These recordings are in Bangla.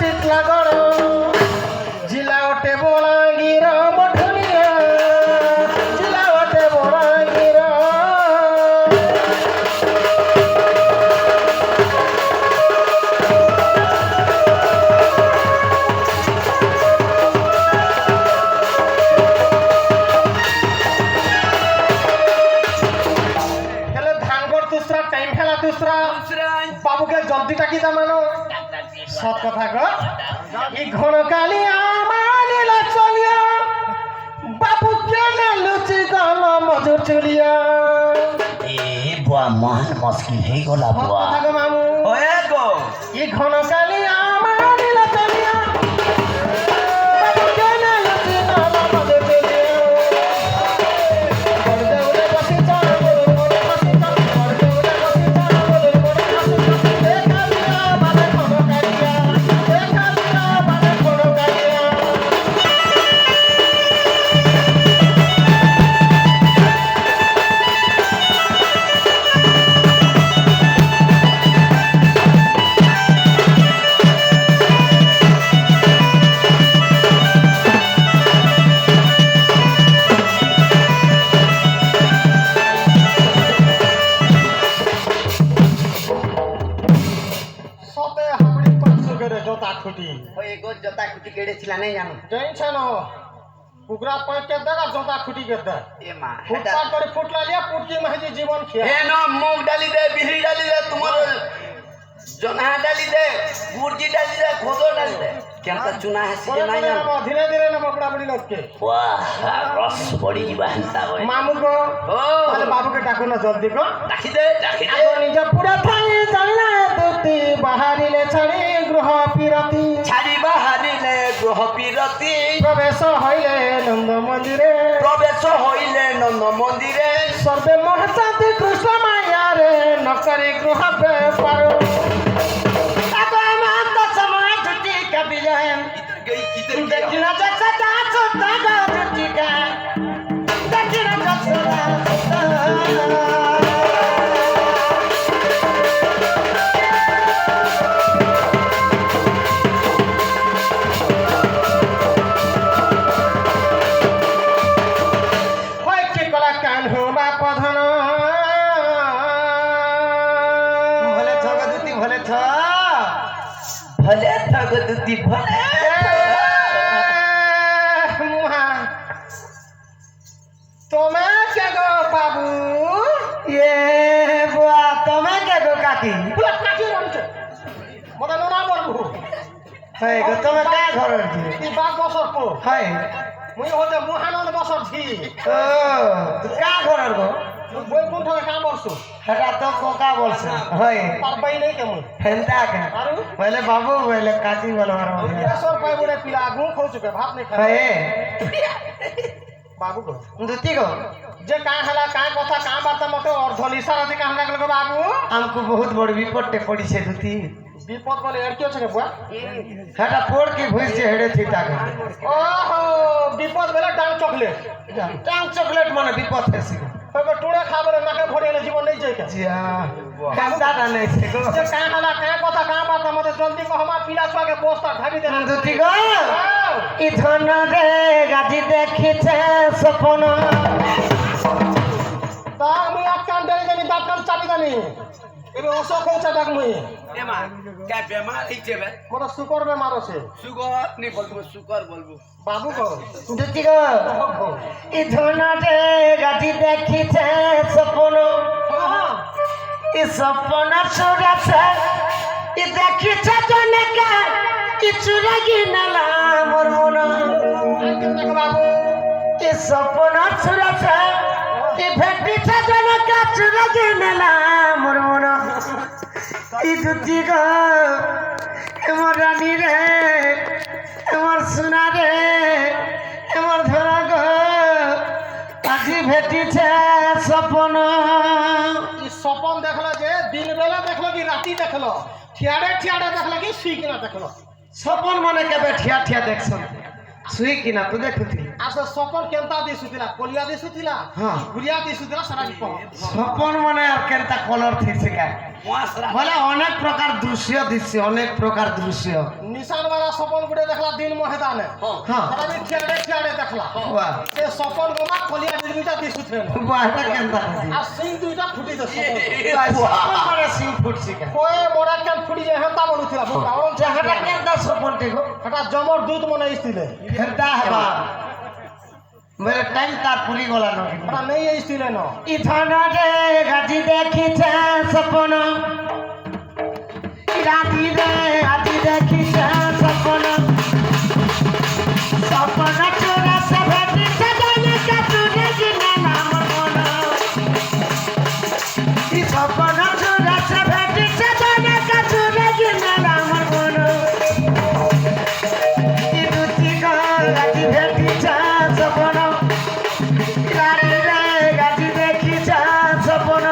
টিটলাগড় জিলা ওটে বলাঙ্গীর মঠলিয়া জিলা ওটে বলাঙ্গীর বাবুকে জলদি টাকি জামানো সৎ কথা গো ই ঘন কালি আমার চলিয়া বাবুকে লুচি গল মজুর চলিয়া এ বুয়া মহান মুশকিল হয়ে গলা বুয়া মামু ওয়ে গো ই ঘন কালি আমার চলিয়া বাবুকে লুচি গল মজুর চলিয়া জোতা খুঁটি কেড়েছিল নাই জানো জানছানো কুকরা পাঁচকে দাদা জোতা খুঁটি কে দে এ মা ফুটপাত করে ফুটলা লিয়া পুটকি মাঝে জীবন খেয়া এ ন মুগ ডালি দে বিহরি ডালি দে তোমার জনা ডালি দে গুড়জি ডালি দে খোদো ডালি দে কেনতা চুনা হাসি যে নাই জানো ধীরে ধীরে না বড়া বড়ি লোককে বাহ রস বড়ি দিবা হন্তা হয় মামু গো ও তাহলে বাবুকে ডাকো না জলদি গো ডাকি দে আগো নিজ পুরা থাই জানলা দুতি বাহারিলে ছাড়ি গৃহ পিরতি ছাড়ি বাহারিলে গ্রহ বিরতি প্রবেশ হইলে নন্দ মন্দিরে সর্বে মহাসাতি কৃষ্ণ মায়ারে নকরি গৃহ বেপার আগো আমার তো সময় ছুটি কাবিলে দেখিনা যাচ্ছে দাস দাগা ছুটিকা দেখিনা যাচ্ছে भले थक दुती भले तुम्हें क्या गो बाबू ये बुआ तुम्हें क्या गो काकी बुआ काकी रमचे मोदा नोना बोलबो है गो तुम्हें का घर दी ई बात बसर को है मुई होते मुहानंद बसर छी ओ तू का घर गो বই কোন থেকে কাম করছো হেটা তো কোকা বলছে হয় পারবাই নাই কেমন হেনতা কে আরু বলে বাবু বলে কাটি বল মারো 100 পাই বলে পিলা গু খাউছো কে ভাত নাই খায় হয় বাবু গো দুতি গো যে কা হলা কা কথা কা বার্তা মতে অর্ধ ইশারা থেকে হানা গেল গো বাবু हमको बहुत बड़ विपत्ते पड़ी छे दुती विपद बोले एड़ क्यों छे बुआ हेटा फोड़ के भुइस जे हेडे थी ताके ओहो विपद बोले डांग चॉकलेट माने विपद है सी तो टुड़े खाबरे नाके भोड़े जीवन नहीं जाय के जिया दादा नहीं छे गो जे का हला का কথা का बात मते जल्दी को हमार पीला छुआ के पोस्टर ढाबी दे दुती गो ई धन रे गाजी देखिछे सपन ता मु आकान देले जानी दातन चाबी दानी এবে ওসো কোচা ডাক মুই এমা কে বেমার হইছে বে মোরা সুকর বেমার আছে সুকর নি বলবো সুকর বলবো বাবু গো দুতি গো ই ধনতে গাটি দেখিছে সপন ই সপন সুরাছে ই দেখিছে জনকে ই চুরাগি নালা মোর মন বাবু ই সপন সুরাছে ই ভেটিছে জনকে চুরাগি নালা মোর মন ই দুতি গো এমর রানী রে এমর সোনা রে এমর ধরা গো আজি ভেটিছে সপন ই সপন দেখলো যে দিন বেলা দেখলো কি রাতি দেখলো ঠিয়াড়ে ঠিয়াড়ে দেখলো কি শুই কিনা দেখলো সপন মানে কেবে ঠিয়া ঠিয়া দেখছ শুই কিনা তো দেখুতি আর সে সপন কেনতা দিশুতিলা কলিয়া দিশুতিলা হ্যাঁ। গুলিয়া দিশুতিলা সারা কি কহ সপন মানে আর কেনতা কলর থিছে কা মশরা বলে অনেক প্রকার দৃশ্য দিছে অনেক প্রকার দৃশ্য নিশান মারা সপন গুড়ে দেখলা দিন মহেদানে হ্যাঁ সারা বি খেড়ে দেখলা বাহ সে সপন গোমা কলিয়া দুইটা দিশুথে বাহ এটা কেনতা দিছে আর সিং দুইটা ফুটি দে সপন মানে সিং ফুটছে কা কয়ে মোরা কেন ফুটি যে হেতা বলুছিলা বুকা ওরম জাহাটা কেনতা সপন দেখো এটা জমর দুধ মনে ইস্তিলে হেরদা হবা মেরে টাইম তার পুরি গলা ন এটা নেই ইস্তিলে ন ইথানারে গাজি দেখিছে সপন রাতি রে আদি দেখিছে সপন সপন চোরা সে ভেটিছে জানে কাতুরে জিনে নাম মন ই সপন চোরা সে ভেটিছে জানে কাতুরে জিনে নাম মন ই দুতি গাজি দেখিছে সপন রাতি রে গাজি দেখিছে সপন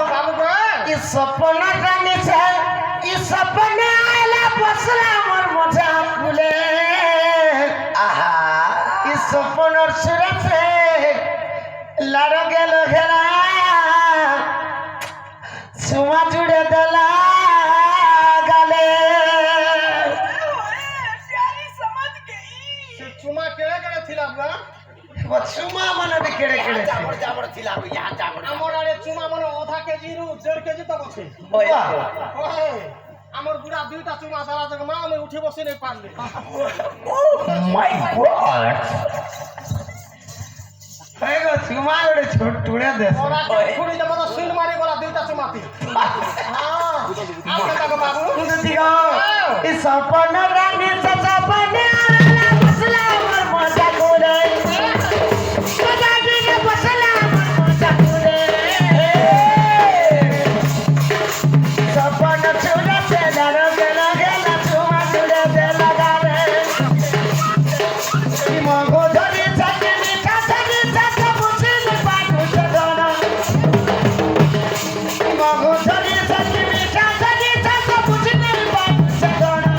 বাবু গো सपना रानी से इस सपने आला बसला मोर मजा खुले আহা इस सपनर सुरे से लड़ गेल घेरा सुमा जुड़े दला गाले সে চুমা কেড়ে কেড়ে ছিলা বুয়া वो सुमा मन भी केड़े केड़े যাবড় যাবড় ছিল ইয়া যাবড় আমার আরে চুমা মানে আধা কেজি রু 1.5 কেজি তো আছে ওই ওহে আমার বুড়া দুইটা চুমা দাঁড়া থেকে মা আমি উঠে বসে নেই পারলি মাই গড है गो सुमा ओड़े छोट टुड़े दे ওরা খুঁড়ি যাবো তো সুইল মারি গলা দুইটা চুমাতি হ্যাঁ আপনি দেখো বাবু दिगो इस सपना रानी से सपने आला बसला मोर मजा खुले मजा जुड़े बसला मोर मजा खुले सपना छुड़े से लगे लगे सुमा छुड़े से लगा रे मगो धरी सके मीठा सके सके बुझी बाटू से दोना मगो धरी सके मीठा सके सके बुझी बाटू से दोना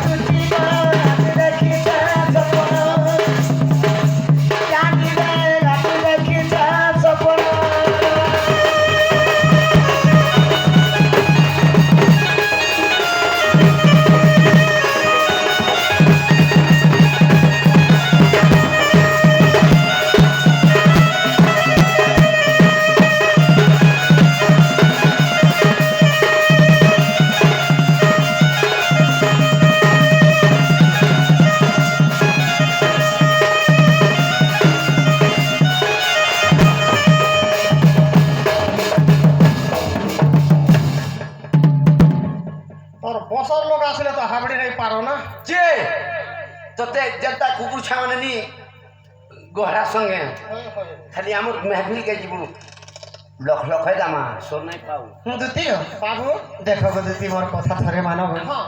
तुझी बात देखी जा सपना जानी रे रात देखी जा सपना তোর বছর লোক আসলে তো হাবড়ি নাই পারো না যে তোতে যেটা কুকুর ছাওয়ানে নি গহরা সঙ্গে খালি আমার মেহফিল কে যাবো লক্ষ লক্ষ দামা সোর নাই পাও দুতি বাবু দেখো গো দুতি মোর কথা থরে মানো হ্যাঁ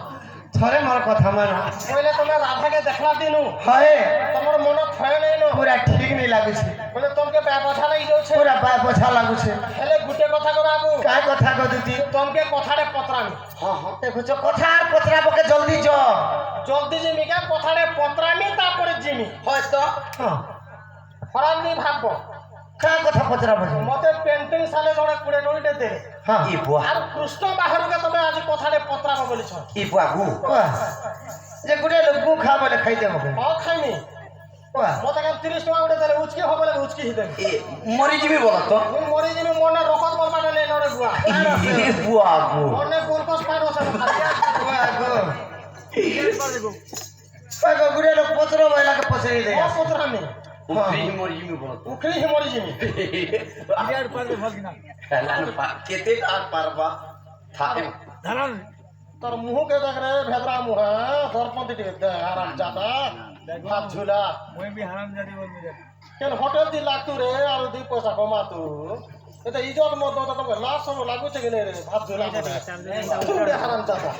থরে মোর কথা মানো বলে তুমি রাধাকে দেখলা দিনু হয় তোমার মনে থয়ে নেই ন পুরা ঠিক নেই লাগুছে বলে তোমাকে ব্যবসা লাগি যাচ্ছে পুরা পায়ে পোছা লাগুছে হেলে গুটে কথা কো বাবু কায় কথা গো দুতি তোমাকে কথারে পত্রামি হ্যাঁ হ্যাঁ দেখুছ কথা আর পত্রা পকে জলদি য জলদি জিমি কে কথারে পত্রামি তারপরে জিমি হয়তো হ্যাঁ খরাপ নি ভাববো কা কথা পত্রা বলি মতে পেন্টিং সালে জনে কুড়ে ডইতে দে হ্যাঁ ই বুয়া আর কৃষ্ণ বাহিরকে তুমি আজ কথারে পত্রাবো বলিছ ই বুয়া গু বাহ, যে গুড়ে লোক গু খা বলে খাই দেবো পাও খাইনি বাহ, মতে কেন 30 টাকা উঠে দিলে উচকি হবে বলে উচকি হিতে এ মরি যাবি বলো তো তুমি মরে যিনি মনে রকত বলবাটা নেই নরে বুয়া ই বুয়া গু মনে গুলকস পাই বসে বাহ গো। বাহ গো, গুড়ে লোক পত্র বইলাকে পছরি দে ও পত্রামি উফরি মরি যাবি বলো তো উখরি হি মরে যিনি হেলান পা কেতে আর পারবা থাকে তোর মুহ কে দেখ রে ভেদরা মুহ দর্পণ দিতে দে আরাম জাদা ভাত ঝুলা কেন হোটেল দি লাগতু রে আর দি পয়সা কমা তু এটা ইজত মত তো তোকে লাশ সব লাগুছে কি রে ভাত ঝুলা তুই হারাম দাদা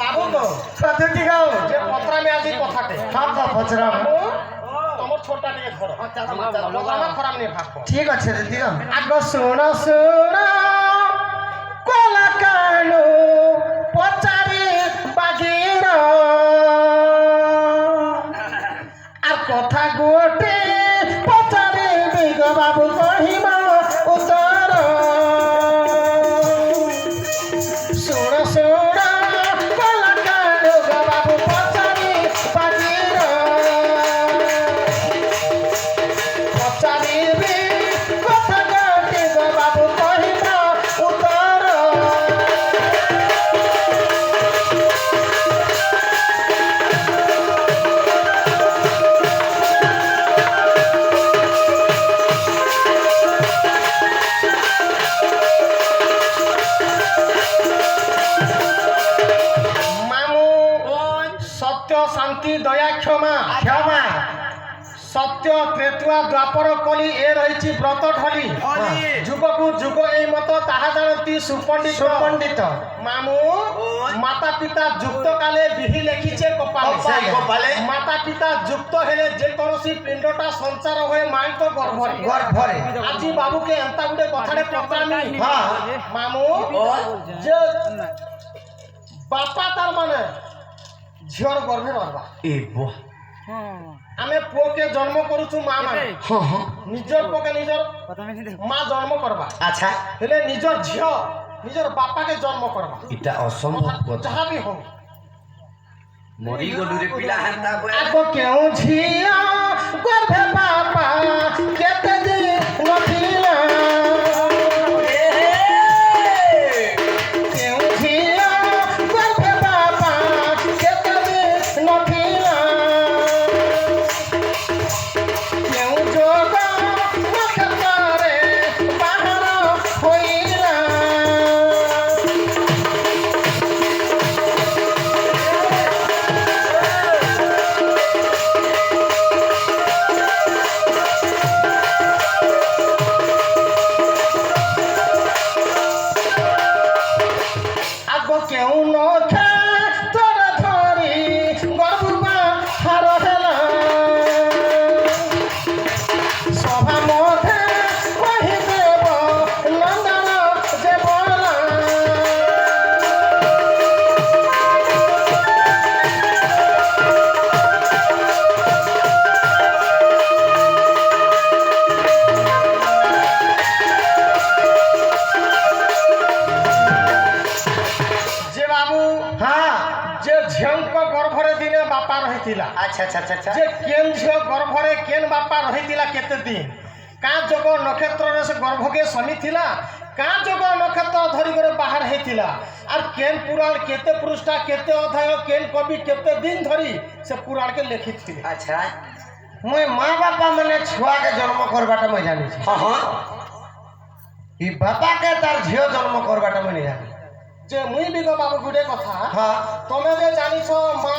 বাবু তো প্রতিটি গাও যে পত্রা মে আজি কথাতে হাত পচরা তোমার ছোটটা নিয়ে ধরো আমার খরাম নিয়ে ভাগ ঠিক আছে দিও আগ শোনা শোনা কলা কালো পচারে বাগির আর কথা গোটে পচারে বেগ বাবু কহিমা উত্তর শোনা শোনা কলা কালো বাবু পচারে বাগির পচারিবে কথা গোটে বাবু কহিমা উত্তর মামু সত্য শান্তি দয়া ক্ষমা ক্ষমা সত্য ত্রেতুয়া দ্বাপর কলি এ রয়েছে ব্রত ঢলি যুগকু যুগ এই মত তাহা জানতি সুপণ্ডিত সুপণ্ডিত মামু মাতা পিতা যুক্ত কালে বিহি লেখিছে সেই কপালে। কপালে মাতা পিতা যুক্ত হেলে যে কৌশি পিণ্ডটা সঞ্চার হয়ে মাইক গর্ভরে গর্ভরে আজি বাবুকে এন্তা গুটে কথারে পত্রামি হ্যাঁ মামু যে বাপা তার মানে ঝিওর গর্ভে রহবা এ বাহ আমি পুকে জন্ম করুছু মা মানে হ্যাঁ হ্যাঁ নিজর পুকে নিজর মা জন্ম করবা আচ্ছা হেলে নিজর ঝিও নিজর বাপাকে জন্ম করবা এটা অসম্ভব কথা যাহা বি হোক মরি গলু রে পিলা হান্তা আগ কেউ ঝিয়া গর্ভে বাপা কেতে দিন নথিলা কেউ ঝিয়া গর্ভে বাপা কেতে দিন নথিলা কেউ যোগ নক্ষত্রে বাহার হইলা আগ কেউ নখা তোর ধরি গর্ভবা হার হেলা সভা মধ্যে কহি দেব নন্দন যে বলা যে বাবু হ্যাঁ যে ঝিଅଙ୍କ গর্ভରେ ଦିନେ ବାପା ରହିଥିଲା আচ্ছা আচ্ছা আচ্ছা আচ্ছা যে କେନ୍ ଝିଅ ଗର୍ଭରେ କେନ୍ ବାପା ରହିଥିଲା କେତେ ଦିନ କାଁ ଯୋଗ ନକ୍ଷତ୍ରରେ ସେ ଗର୍ଭକେ ସମିଥିଲା କାଁ ଯୋଗ ନକ୍ଷତ୍ର ଧରିକରି ବାହାର ହେଇଥିଲା আর কেন পুরাণ কেতে পৃষ্ঠা কেতে অধ্যায় কেন কবি কেতে দিন ধরি সে পুরাণকে লেখিଥିଲେ আচ্ছা মুই মা বাপা মানে ছুয়াকে জন্ম করবাটা মুই জানিছি হ্যাঁ হ্যাঁ ই বাপাকে তার ঝিও জন্ম করবাটা মুই জানি যে মুই বিগ বাবু গুটে কথা হ্যাঁ তুমি যে জানিছ মা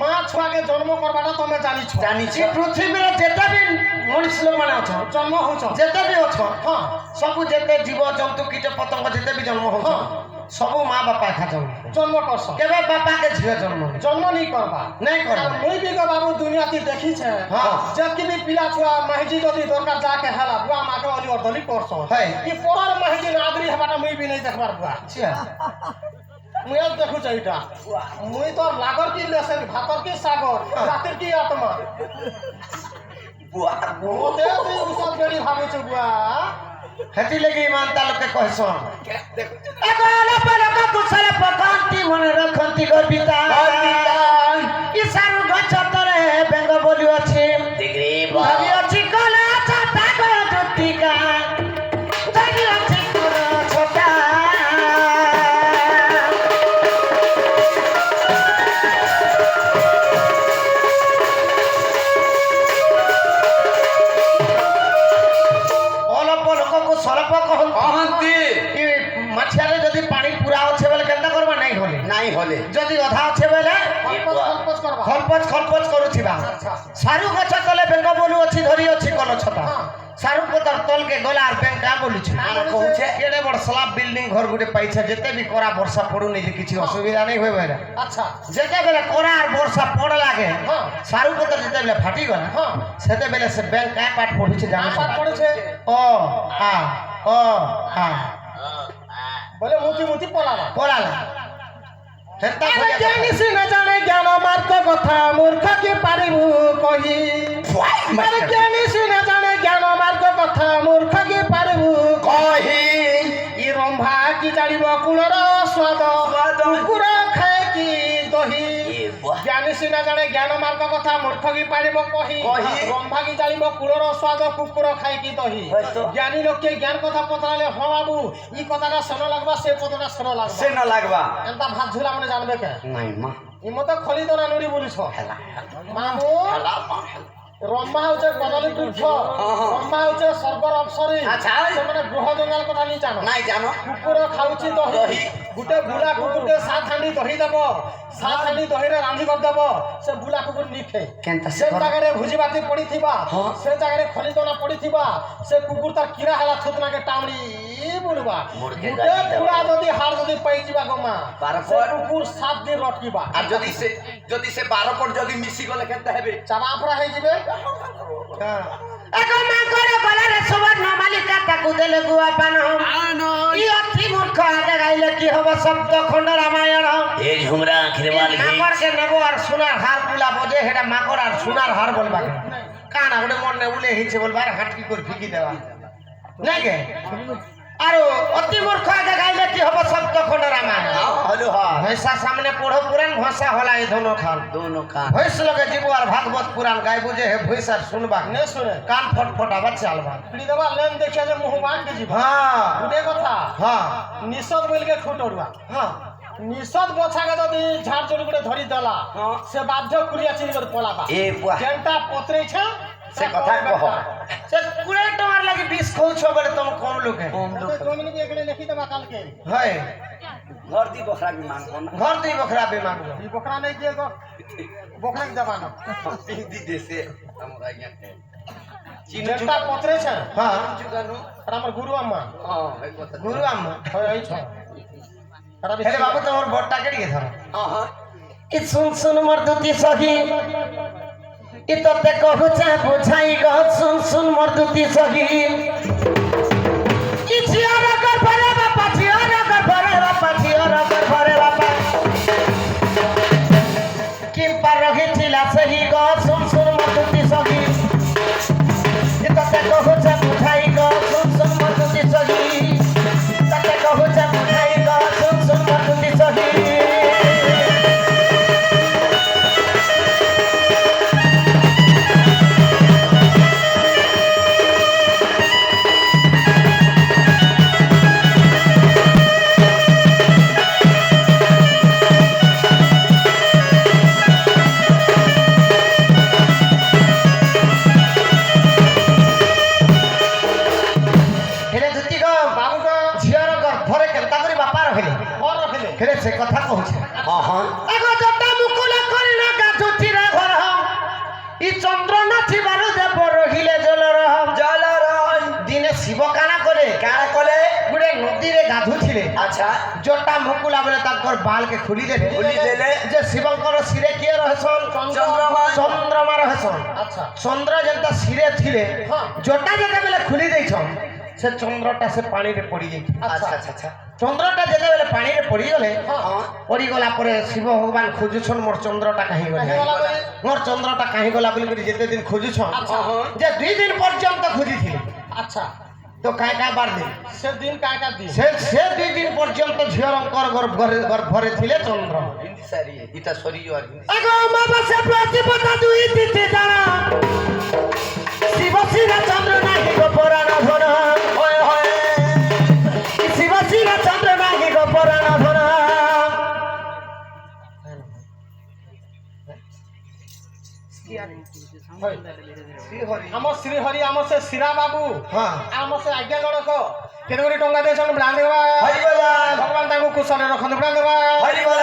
মা ছুয়াকে জন্ম করবাটা তুমি জানিছ জানিছ এই পৃথিবীরে যেতে বি মনুষ্য লোক মানে অছ জন্ম হউছ যেতে বি অছ হ্যাঁ সবু যেতে জীব জন্তু কীট পতঙ্গ যেতে বি জন্ম হউছ সবু মা বাপা একা জন্ম জন্ম করছ কেবে বাপাকে ঝিও জন্ম নেই। জন্ম নি করবা নাই করবা। আর মুই বিগ বাবু দুনিয়াতে দেখিছে হ্যাঁ। যেতকি বি পিলা ছুয়া মাহিজি যদি দরকার যাকে হেলা বুয়া মাকে অলি অর্ধলি করছ হয়। ই পরার মাহিজি নাদরি হবাটা মুই বি নাই দেখবার বুয়া আচ্ছা মুই আর দেখুছ এইটা মুই তো লাগর কি লেসেন ভাতর কি সাগর রাতের কি আত্মা বুয়া বুয়া ওতে তুই উসব গড়ি ভাবুছ বুয়া হেতি লাগি ইমানতা লোকে কহসন দেখো এগোল পলক কুশল পকান্তি মনে রখন্তি গর্বিতা ই সারু গছ তরে বেঙ্গ বলি ଅଛି দেখরে ভাবি ଅଛି কলা ছাতা গো দুতিকা জাগি ଅଛି কোন ছোটা অল্প লোকକୁ সলপ কহନ୍ତି কহନ୍ତି ই মাছিয়ারে যদি পানি পুরা আছে বলে কেনতা করবা নাই হলে নাই ନାଇଁ ହଲେ ଯଦି ଅଧା ଅଛେ ବେଲେ ଖଲପଚ କରୁଥିବା ସାରୁ ଗଛ ତଲେ ବେଙ୍ଗ ବୋଲୁ ଅଛି ଧରି ଅଛି କଲ ଛତା ସାରୁ ପତର ତଲକେ ଗଲା আর বেঙ্গ কা বলুছে কହୁছে কেড়ে বড় স্ল্যাব বিল্ডিং ঘর গুটে পাইছে যেতে বি করা বর্ষা পড়ুনি যে কিছু অসুবিধা নেই হয়ে বেলা আচ্ছা যেতে বেলে করা আর বর্ষা পড় লাগে সারু পতর যেতে বেলে ফাটি গলা সেতে বেলে সে বেঙ্গ কা পাঠ পড়ুছে জানো পাঠ পড়েছে ও আ বলে মুতি পলালা পড়ালা হেতা জানিস না জানে জ্ঞান মার্গ কথা মূর্খ কি পারিবু কহি আরে জানিস না জানে জ্ঞান মার্গ কথা মূর্খ কি পারিবু কহি ই রম্ভা কি জানিব কুলর স্বাদ কুকুর খায় কি দহি জানিস না জানে জ্ঞান মার্গ কথা মূর্খ কি পারিব কহি রম্ভা কি জানিব কুলর স্বাদ কুকুর খায় কি দহি জ্ঞানী লোককে জ্ঞান কথা পচারালে হ বাবু ই কথাটা শোনা লাগবা সে কথাটা শোনা লাগবা সে না লাগবা এন্তা ভাত ঝুলা মানে জানবে কে নাই মা ইমত খলি দনা নুড়ি বলিছ মামু রম্ভা হচ্ছে কদলী বৃক্ষ রম্ভা হচ্ছে স্বর্গর অপসরী আচ্ছা। ସେମାନେ ଗୃହ ଜଞ୍ଜାଳ କଥା ନି ଜାଣ নাই জানো କୁକୁର ଖାଉଛି ଦହି ଗୋଟେ ବୁଲା କୁକୁରଟେ 7 ହାଣ୍ଡି ଦହି ଦେବ 7 ହାଣ୍ଡି ଦହିରେ ରାନ୍ଧି କରିଦେବ ସେ ବୁଲା କୁକୁର ନିଖେ କେନ୍ତା ସେ ଜାଗାରେ ଭୋଜି ବାତି ପଡ଼ିଥିବା ସେ ଜାଗାରେ ଖଲି ଦନା ପଡ଼ିଥିବା ସେ କୁକୁର ତାର କିରା ହେଲା ଥୁତନାକେ ଟାମଡ଼ି ବୁଲବା ମୁଡ଼କେ ଗୋଟେ ପୁରା ଯଦି ହାଡ଼ ଯଦି ପାଇଯିବା ଗମା ବାରପଟ। ସେ କୁକୁର 7 ଦିନ ରଟକିବା আর যদি সে 12 পট যদি মিশি গলে কেনতা হবে চাবাফরা ହେଇଯିବେ এক মাকড় গলারে সুবর্ণ মালিকা তাকু দেলে গুয়া পান ই অতি মূর্খ আগে গাইলে কি হবে শব্দ খণ্ড রামায়ণ এই ঝুমরা খিরবাল মাকড়কে নেব আর সোনার হার বুলাবো যে হেটা মাকড় আর সোনার হার বলবা কানা গোটে মনে উলে হিছে বলবার হাটকি করে ফিকি দেওয়া নাই গে আর অতি মূর্খ আগে গাইলে কি হবে শব্দ খণ্ড রামায়ণ হলো হয় ভৈসা সামনে পড়ো পুরাণ ভাষা হলা এই ধনো খান দোনো কান ভৈস লগে জীব আর ভাগবত পুরাণ গাইবো যে হে ভৈসার শুনবা নে শুনে কান ফটফট আবার চালবা ପିଡ଼ି ଦେବା ଲେନ୍ ଦେଖିବା ଯେ ମୁହଁ ବାଟ ଯିବ হ্যাঁ ଗୋଟେ କଥା হ্যাঁ ନିଷଦ ବୋଲିକେ ଠୁଟରୁଆ হ্যাঁ ନିଷଦ ବଛାକେ ଯଦି ଝାଡ଼ ଚୋରି ଗୋଟେ ଧରି ଦେଲା ସେ ବାଧ୍ୟ କୁଡ଼ିଆ ଚିରି କରି ପଳାବା এ বুয়া ଯେନ୍ଟା ପତ୍ରେଇଛେ সে কথা কহ সে 20 টাকার লাগি 20 খাউছ বলে তুমি কম লোকে তুমি ବି ଏକରେ ଲେଖିଦେବା କାଲକେ হয় ঘর দি বখরা কি মান কোন ঘর দুই বখরা বেমান ଇ ବକରା ନେଇ ଯିଏ ବକରାକି ଦେବାନ দি দেশে আমরা ইয়াতে ଯେନ୍ଟା ପତ୍ରେଇଛେ হ্যাঁ চুকানো ଏଟା ଆମର ଗୁରୁ ଆମ୍ମା এই কথা গুরু আম্মা হয় এইছ এটা হেরে বাবু তোমার বড়টা কেড়িয়ে ধরো হ্যাঁ ই শুন শুন মোর দুতি সহি ই তোতে কহুছে বুঝাই গ শুন শুন মোর দুতি সহি ই ঝিয়ার গর্ভরে বাপা ঝিয়ার গর্ভরে বাপা ঝিয়ার গর্ভরে বাপা কিম্পা রহিছিলা সেই গ শুন শুন মোর দুতি সহি ই তোতে কহুছে বুঝাই গ শুন শুন মোর দুতি সহি তোতে কহুছে বুঝাই গ শুন শুন মোর দুতি সহি হেলে ধুতি গো ବାବୁ ତ ঝিଅର ଗର୍ଭରେ କେନ୍ତା କରି ବାପା ରହିଲେ ଘର ରଖିଲେ ହେଲେ ସେ କଥା କହୁଛେ হ্যাঁ হ্যাঁ এগো জটা মুকুলা করিল গাছুচি রে ঘর ই চন্দ্র নাচিবারু দেব রহিলে জলর জলর দিনে শিব কানা করে কানা কলে গুড়ে নদীরে গাধুছিলে আচ্ছা জটা মুকুলা বলে তাকর বালকে খুলি দেলে খুলি দেলে যে শিবঙ্কর শিরে কিয়ে রহেছন চন্দ্রমা চন্দ্রমা রহেছন আচ্ছা চন্দ্র যেটা শিরে থিলে হ্যাঁ। জটা যেতেবেলে খুলি ଦେଇছন সে চন্দ্রটা সে পানিরে পড়ি যাই আচ্ছা আচ্ছা আচ্ছা চন্দ্রটা যেতেবেলে পানিরে পড়ি গলে হ্যাঁ পড়ি গলা পরে শিব ভগবান খুঁজুছন মোর চন্দ্রটা কাহি গলে গলা বলে মোর চন্দ্রটা কাহি গলা বলি করে যেতে দিন খুঁজুছন আচ্ছা যে 2 দিন পর্যন্ত খুঁজিছিল আচ্ছা তো কাই কাই বার দিন সে দিন কাকা দিন সে 2 দিন পর্যন্ত ঝিয়রঙ্কর গর্ভরে ছিলে চন্দ্র হিন্দি সারি গীতা সরিও আর হিন্দি আগো অমাবাস্যা প্রতিপদা 2 তিথি জানা শিব শিরা চন্দ্র নাহি গো পুরাণ ধন হয় হয় শিব শিরা চন্দ্র নাহি গো পুরাণ ধন আমার শ্রীহরি আমার সে শিরা বাবু হ্যাঁ আমার সে আজ্ঞা জনক কেতে কোটি টঙ্কা ଦେଇଛନ୍ ବ୍ରାନ୍ଦ ଦେବା ହରିବୋଲ ଭଗବାନ ତାଙ୍କୁ କୁଶଳରେ ରଖନ୍ତୁ ବ୍ରାନ୍ଦ ଦେବା ହରିବୋଲ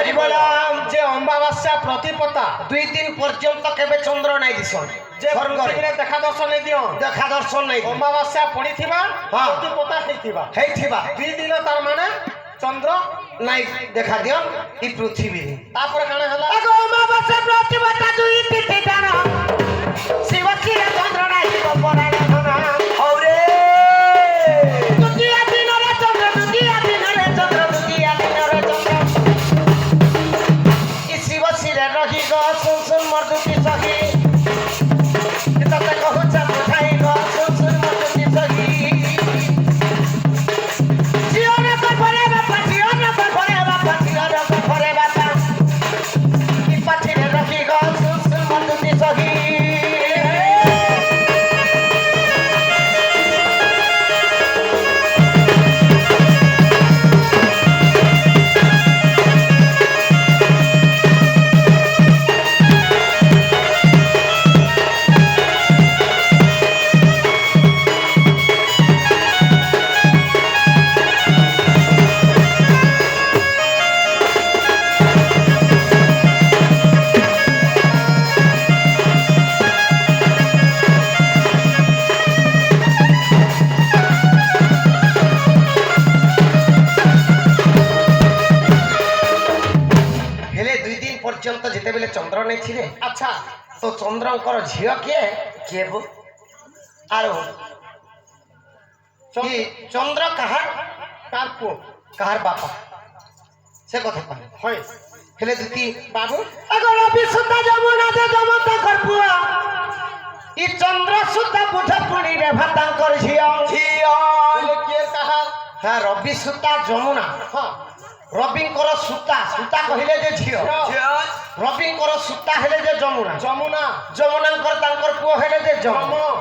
হরি বলাম যে অমাবাস্যা প্রতিপতা 2 দিন পর্যন্ত কেবে চন্দ্র নাই দিছন যে স্বর্গরে পৃথিবীরে দেখা দর্শন নেই দিও দেখা দর্শন নাই অমাবাস্যা পড়িথিবা হ্যাঁ। প্রতিপতা ହେଇଥିବା ହେଇଥିବା 2 দিন তার মানে চন্দ্র নাই দেখা দিও এই পৃথিবী তারপরে কাଣା হলা আগো অমাবাস্যা প্রতিপতা 2 তিথি দান শিবশ্রীরে চন্দ্র নাই দিব পরাণে ধনা হৌরে দুটিয়া দিনরে চন্দ্র দুটিয়া দিনরে চন্দ্র দুটিয়া দিনরে চন্দ্র ই শিবশ্রীরে রহি গো শুন শুন মোর দুটি সখী ততে কহুছা বুঝাই গো শুন শুন মোর দুটি সখী জীবনে করে বাপা জীবনে করে বাপা জীবনে করে বাপা ই পাছিরে রহি গো শুন শুন মোর দুটি সখী হেলে 2 দিন পর্যন্ত যেতেবেলে চন্দ্র নাই ছিলে আচ্ছা তো চন্দ্রঙ্কর ঝিও কিয়ে কে বো আর কি চন্দ্র কাহার কার পুଅ কাহার বাপা সে কথা পারে হয় হেলে দুটি বাবু আগর বিশুদ্ধ যমুনা যে যমতা করপুয়া ই চন্দ্র সুতা বুঝা পুনি রে ভাতাঙ্কর ঝিও বলে কে কাহার হ্যাঁ রবি সুতা যমুনা হ্যাঁ রবিঙ্কর সুতা সুতা কহিলে যে ঝিও রবিঙ্কর সুতা হেলে যে যমুনা যমুনা যমুনাঙ্কর তাঙ্কর পুଅ হেলে যে যম যম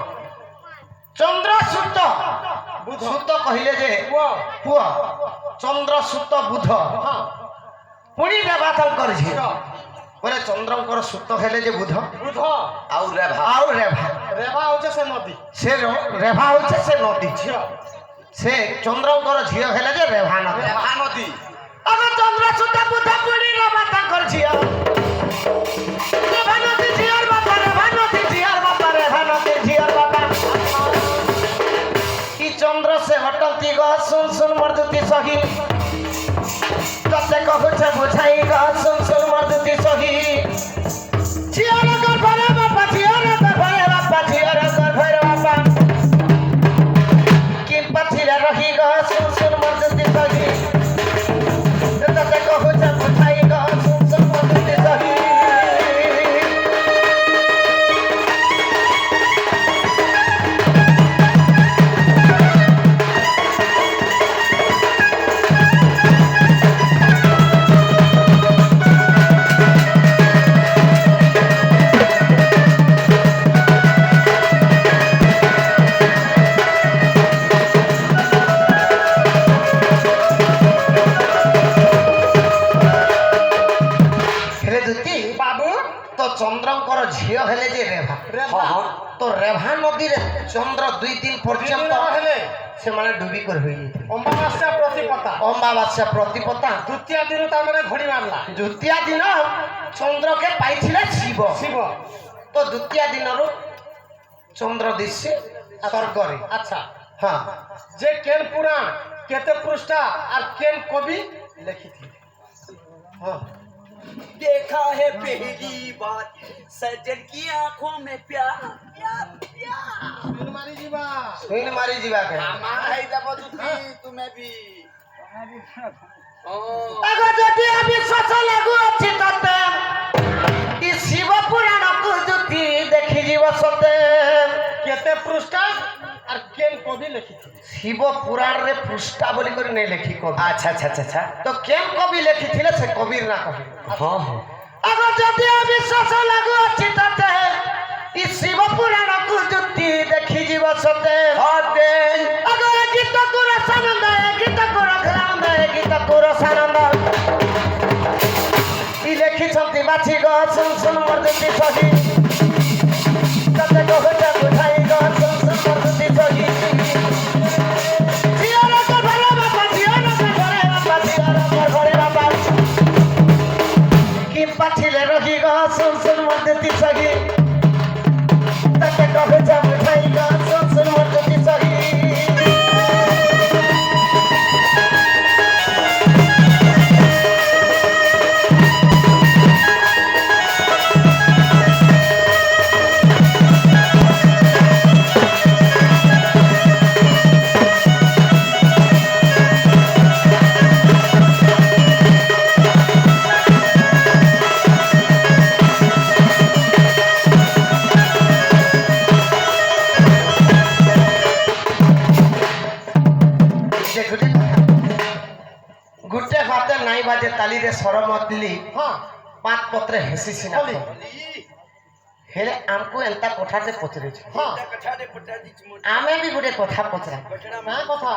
চন্দ্র সুত বুধ সুত কহিলে যে পুଅ পুଅ চন্দ্র সুত বুধ হ্যাঁ পুনি রে ভাতাঙ্কর ঝিও ঝিଅ বলে চন্দ্রঙ্কর সুত হেলে যে বুধ বুধ আউ রেভা ଆଉ ରେଭା রেবা হচ্ছে সে নদী ସେ ରେଭା ହଉଛି ସେ ନଦୀ ঝিଅ ସେ ଚନ୍ଦ୍ରଙ୍କର ଝିଅ ହେଲେ ଯେ ରେଭା ନଦୀ রেভা নদী ଆମ ଚନ୍ଦ୍ର ସୁତା ବୁଧ ପୁଣି ରେଭା ତାଙ୍କର ଝିଅ ରେଭା ନଦୀ ଝିଅର ବାପା ରେଭା ନଦୀ ଝିଅର ବାପା ରେଭା ନଦୀ ଝିଅର ବାପା ଇ ଚନ୍ଦ୍ର ସେ ହଟନ୍ତି ଗ ଶୁନ ଶୁନ ମର୍ଦୁତି ସହି ତତେ କହୁଛେ ବୁଝାଇ ଗ ଶୁନ ଶୁନ ମର୍ଦୁତି ସହି ଝିଅର ଗର୍ଭରେ ବାପା ଝିଅର ଗର୍ଭରେ ବାପା ଝିଅର ଗର୍ଭରେ ବାପା କି ପାଥିରେ ରହି ଗ ଶୁନ ଶୁନ ମର୍ଦୁତି ସହି ତତେ କହୁଛେ ବୁଝାଇ ଗ ଶୁନ ଶୁନ ମର୍ଦୁତି ସହି ହେଲେ ଦୁତି বাবু ତ ଚନ୍ଦ୍ରଙ୍କର ଝିଅ ହେଲେ ଯେ ରେଭା রেবা ତ ରେଭା ନଦୀରେ ଚନ୍ଦ୍ର 2 ଦିନ ପର୍ଯ୍ୟନ୍ତ ହେଲେ ସେମାନେ ଡୁବି କରି ହୋଇଯାଇଥିଲେ অমাবাস্যা প্রতিপতা ଅମାବାସ୍ୟା ପ୍ରତିପତା দ্বিতীয় দিন তার মানে ঘড়ি মারলা ଦ୍ୱିତୀୟ ଦିନ ଚନ୍ଦ୍ରକେ পাইଥିଲେ ଶିବ শিব ତ ଦ୍ୱିତୀୟ ଦିନରୁ ଚନ୍ଦ୍ର ଦିଶେ ସ୍ୱର୍ଗରେ আচ্ছা ହଁ যে কেন পুরাণ কেতে পৃষ্ঠা আর কেন কবি লিখিথি ହଁ देखा है पहली बार सजन की आंखों में प्यार प्यार प्यार মারি ଯିবা ଶୁଇନ ମାରି ଯିବା କେ हमारा है जब दुखी तुम्हें भी ଆଗ ଯଦି ବିଶ୍ୱାସ ଲାଗୁଅଛି ତତେ ଇ ଶିବ ପୁରାଣକୁ ଯଦି ଦେଖିଯିବ ସତେ কেতে পৃষ্ঠা আর কেন কবি লিখিথি ଶିବ ପୁରାଣରେ ପୃଷ୍ଠା ବୋଲି କରି ନେଇ ଲେଖି କବି আচ্ছা আচ্ছা আচ্ছা আচ্ছা ତ କେନ୍ କବି ଲେଖିଥିଲେ ସେ କବିର ନା କହିଲେ হ্যাঁ হ্যাঁ ଆଗ ଯଦି ବିଶ୍ୱାସ ଲାଗୁଅଛି ତତେ ଇ ଶିବ ପୁରାଣକୁ ଯଦି ଦେଖିଯିବ ସତେ সতে ଆଗ ଏ ଗୀତକୁ ରସାନନ୍ଦ ଏ ଗୀତକୁ ରଘୁନନ୍ଦ ଏ ଗୀତକୁ ରସାନନ୍ଦ ଇ ଲେଖିଛନ୍ତି ବାଛି ଗ ଶୁନ ଶୁନ ମର୍ଦୁତି ସହି ତତେ କହୁଛେ ବୁଝାଇ ଗ ଶୁନ ଶୁନ ମର୍ଦୁତି ସହି ଝିଅର ଗର୍ଭରେ ବାପା ଝିଅର ଗର୍ଭରେ ବାପା ଝିଅର ଗର୍ଭରେ ବାପା রহি গো শুন শুন মধ্যে সহি তাকে কবে যাব ঠাই গো শুন শুন মধ্যে সহি গুটে হাতে নাই বাজে তালিরে সরমতলি হ্যাঁ পাঁচ পত্রে হেসি সিনা বলি। হেলে আমকু এন্তা কথাতে পচরেছ হ্যাঁ আমি বি গুটে কথা পচরা না কথা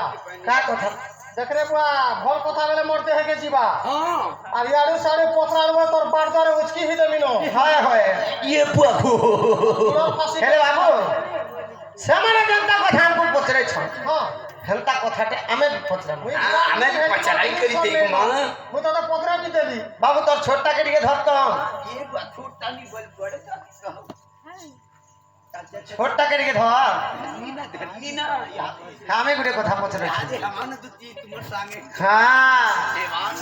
কা কথা দেখ রে বুয়া ভল কথা বেলে মরতে হেগে ଯିବା हाँ আর ইয়াড়ু সাড়ে পথরার তোর বার দ্বারে উচকি হি দেমিন হয় হয় ये पुआखो তোর ফাঁসি হেলে বাবু সেমানে যেন্তা কথা আমকু পচরেছ হ্যাঁ হেন্তা কথাতে আমি বি পচরা ଆମେ ବି ପଚରାଇ କରି ଦେଇକୁ ମା ମୁଁ ତତେ ପଥରା ବି ଦେଲି বাবু তোর ছোটটাকে ଟିକେ ধরত ये छोटा नहीं बोल पड़े ছোটটাকে ଟିକେ ধর नीना धरनी ना यार আমি গুটে কথা পচরেছ आज हमारे तो ती तुम्हारे संगे হ্যাঁ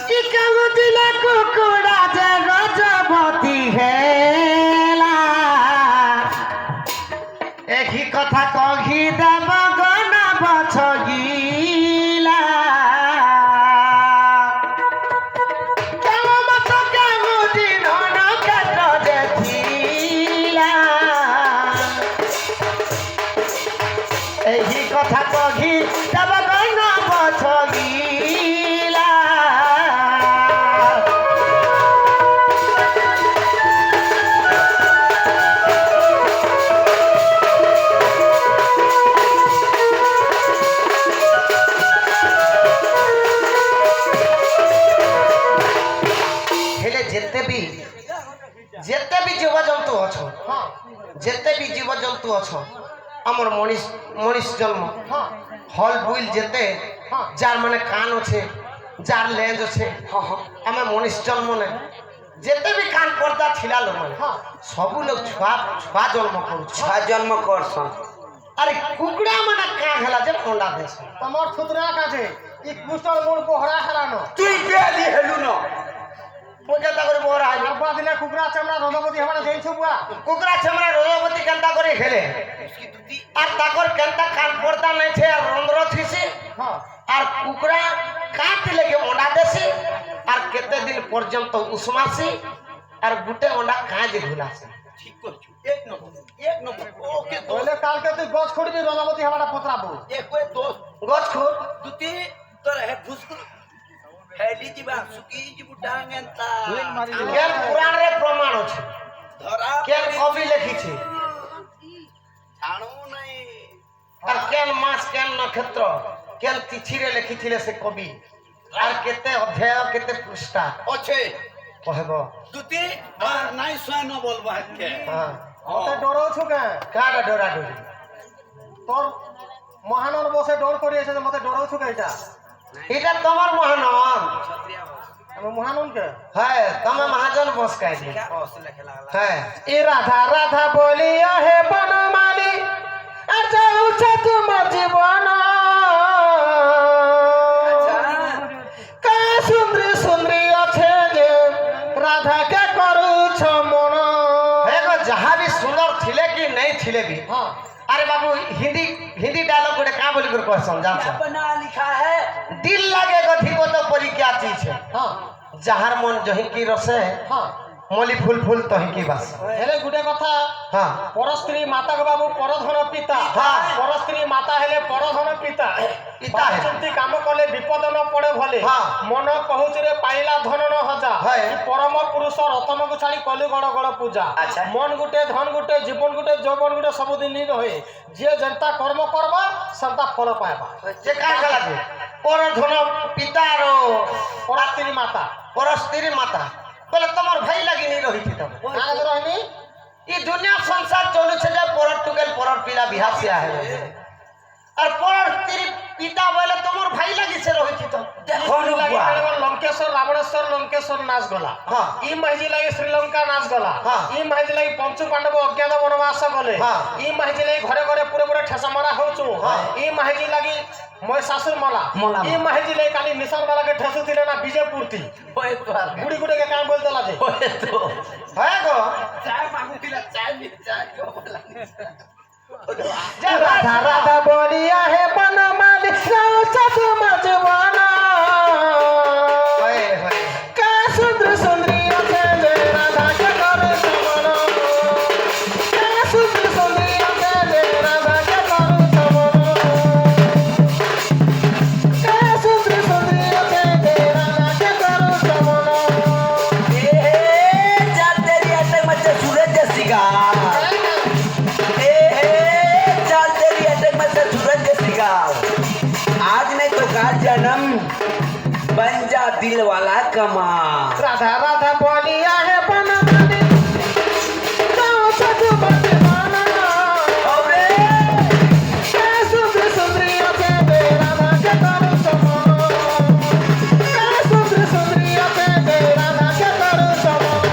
কি কামুদিলা কুকুড়া যে গজবতী হেলা এহি কথা কহি দেব গনা বছ গিলা কেমন তো কেমুদিন নক্ষত্র দেখিলা এই কথা কহি দেব গনা বছ গিলা হেলে যেতে বি জীবজন্তু অছ হ্যাঁ যেতে বি জীবজন্তু অছ আমার মনীষ জন্ম হ্যাঁ হল বুইল যেতে হ্যাঁ। যার মানে কান আছে যার লেজ আছে আমি মনীষ জন্ম নে যেতে বি কান পর্দা ছিলালো মানে হ্যাঁ। সবু লোক ছুয়া জন্ম করছে ଛୁଆ ଜନ୍ମ କରସନ୍ আরে কুকুড়া মানে কাঁ হেলা যে অন্ডা দেছে তোমার থুতরা কাছে ই কুষ্টর মোর কোহরা হেলানো ତୁଇ ବେଲି ହେଲୁ ন মুই কেনতা করে বড় হাই আব্বা দিলে কুকুরা চামড়া রজপতি হেমানে দেইছো বুয়া কুকুড়া ছামড়া রজবতী কেনতা করে খেলে আর তাকর কেনতা কান পর্দা নাই ছে আর রন্ধ্র থিছে হ্যাঁ আর কুকুড়া কাঁটি লেগে অন্ডা দেছে আর কেতে দিন পর্যন্ত উসমাসি আর গুটে অন্ডা কাঁজে ঘুলাছে ठीक करछु एक नंबर ओके तो বলে কালকে তুই গছ খুঁড়বি রজপতি হেমাটা পতরাবো एक कोई दोस्त গছ খুর दुती तर है भुसकुल हेली जीवा सुकी जीबु डांगेंता কেন পুরাণরে প্রমাণ আছে धरा কেন কবি লিখিছে ছাড়ো নাই আর কেন মাস কেন নক্ষত্র কেন তিথিরে লিখিছিলে সে কবি আর কেতে অধ্যায় কেতে পৃষ্ঠা আছে কহব দুতি আর নাই সোয়ানো বলবা কে হ্যাঁ মতে ডরৌছু কে কাটা ডরা ডরি তোর মহানর বসে ডর করিয়েছে যে মতে ডরৌছু কে এটা এটা তোমার মহানন আমি মহানন কে হ্যাঁ তুমি মহাজন বস কাইলি हौसला खेला হ্যাঁ এ রাধা রাধা বলিয়া হে বনমালী আর যাউছে তোমার জীবন কা সুন্দরী সুন্দরী আছে যে রাধাকে করুছ মন হে গো যাহা বি সুন্দর ছিলে কি নাই ছিলে বি হ্যাঁ আরে বাবু হিন্দি ডায়লগ গুড়ে কা বলি করে কহसन জানছ बना लिखा है দিল লাগে গঠিব তো পরি क्या चीज है হ্যাঁ যাহার মন জহিকি রসে হ্যাঁ মলি ফুল ফুল তহিকি বাস হেলে গুটে কথা হ্যাঁ পরস্ত্রী মাতা বাবু পরধন পিতা হ্যাঁ। পরস্ত্রী মাতা হেলে পরধন পিতা পিতা হেলে। চিন্তি কাম কলে বিপদ ন পড়ে ভলে হ্যাঁ। মন কহুচি রে পাইলা ধন ন হজা হয়। ই পরম পুরুষ রতনকু ছাড়ি কলি গড় গড় পূজা আচ্ছা। মন গুটে ধন গুটে জীবন গুটে যৌবন গুটে ସବୁদিন লীন হয়ে যে যেটা কর্ম করবা সেটা ফল পাইবা যে কাজ লাগে পর ধন পিতা আর পরস্ত্রী মাতা পর স্ত্রী মাতা বলে তোমার ভাই লাগি নি রহিছি তবে কাজ রহিনি ই দুনিয়া সংসার চলুছে যে পরর টুকেল পরর পিলা বিহাসিয়া হে আর পরের স্ত্রী পিতা বলে তোমার ভাই লাগিছে রহিছি তো দেখো লঙ্কেশ্বর রাবণেশ্বর লঙ্কেশ্বর নাচ গলা হ্যাঁ। ই মাহিজি লাগি শ্রীলঙ্কা নাচ গলা হ্যাঁ। ই মাহিজি লাগি পঞ্চু পাণ্ডব অজ্ঞাত বনবাস গলে হ্যাঁ। ই মাহিজি লাগি ঘরে ঘরে পুরে পুরে ঠেসা মরা হউছু হ্যাঁ। ই মাহিজি লাগি মই শাশুর মলা মলা। ই মাহিজি লাগি কালি নিশান বালাকে ঠেসু দিলে না বিজয়পুরতি ওই তো আর গুড়ি গুড়ি কে কাম বলতে লাগে ওই তো হ্যাঁ গো চায় মাগু দিলা চায় নি চায় কেউ বলা রাধা রাধা বলিয়া হে বনমালি গাও চাঁদ মজবানা হয় হয় কা সুন্দর সুন্দরী আছে যে রাধা কে করে সমন কা সুন্দর সুন্দরী আছে যে রাধা কে করে সমন কা সুন্দর সুন্দরী আছে যে রাধা কে করে সমন ए चल तेरी अटक मत सूरज जैसी गा चल तेरी अटक मत सूरज जैसी गा आज नहीं तो काल जन्म बन जा दिल वाला कमा राधा राधा बोलिया है बनमाली गाओ चाँद मजबाना अबे का सुंदर सुंदरी আছে যে রাধা কে করে সমন কা সুন্দর সুন্দরী আছে যে রাধা কে করে সমন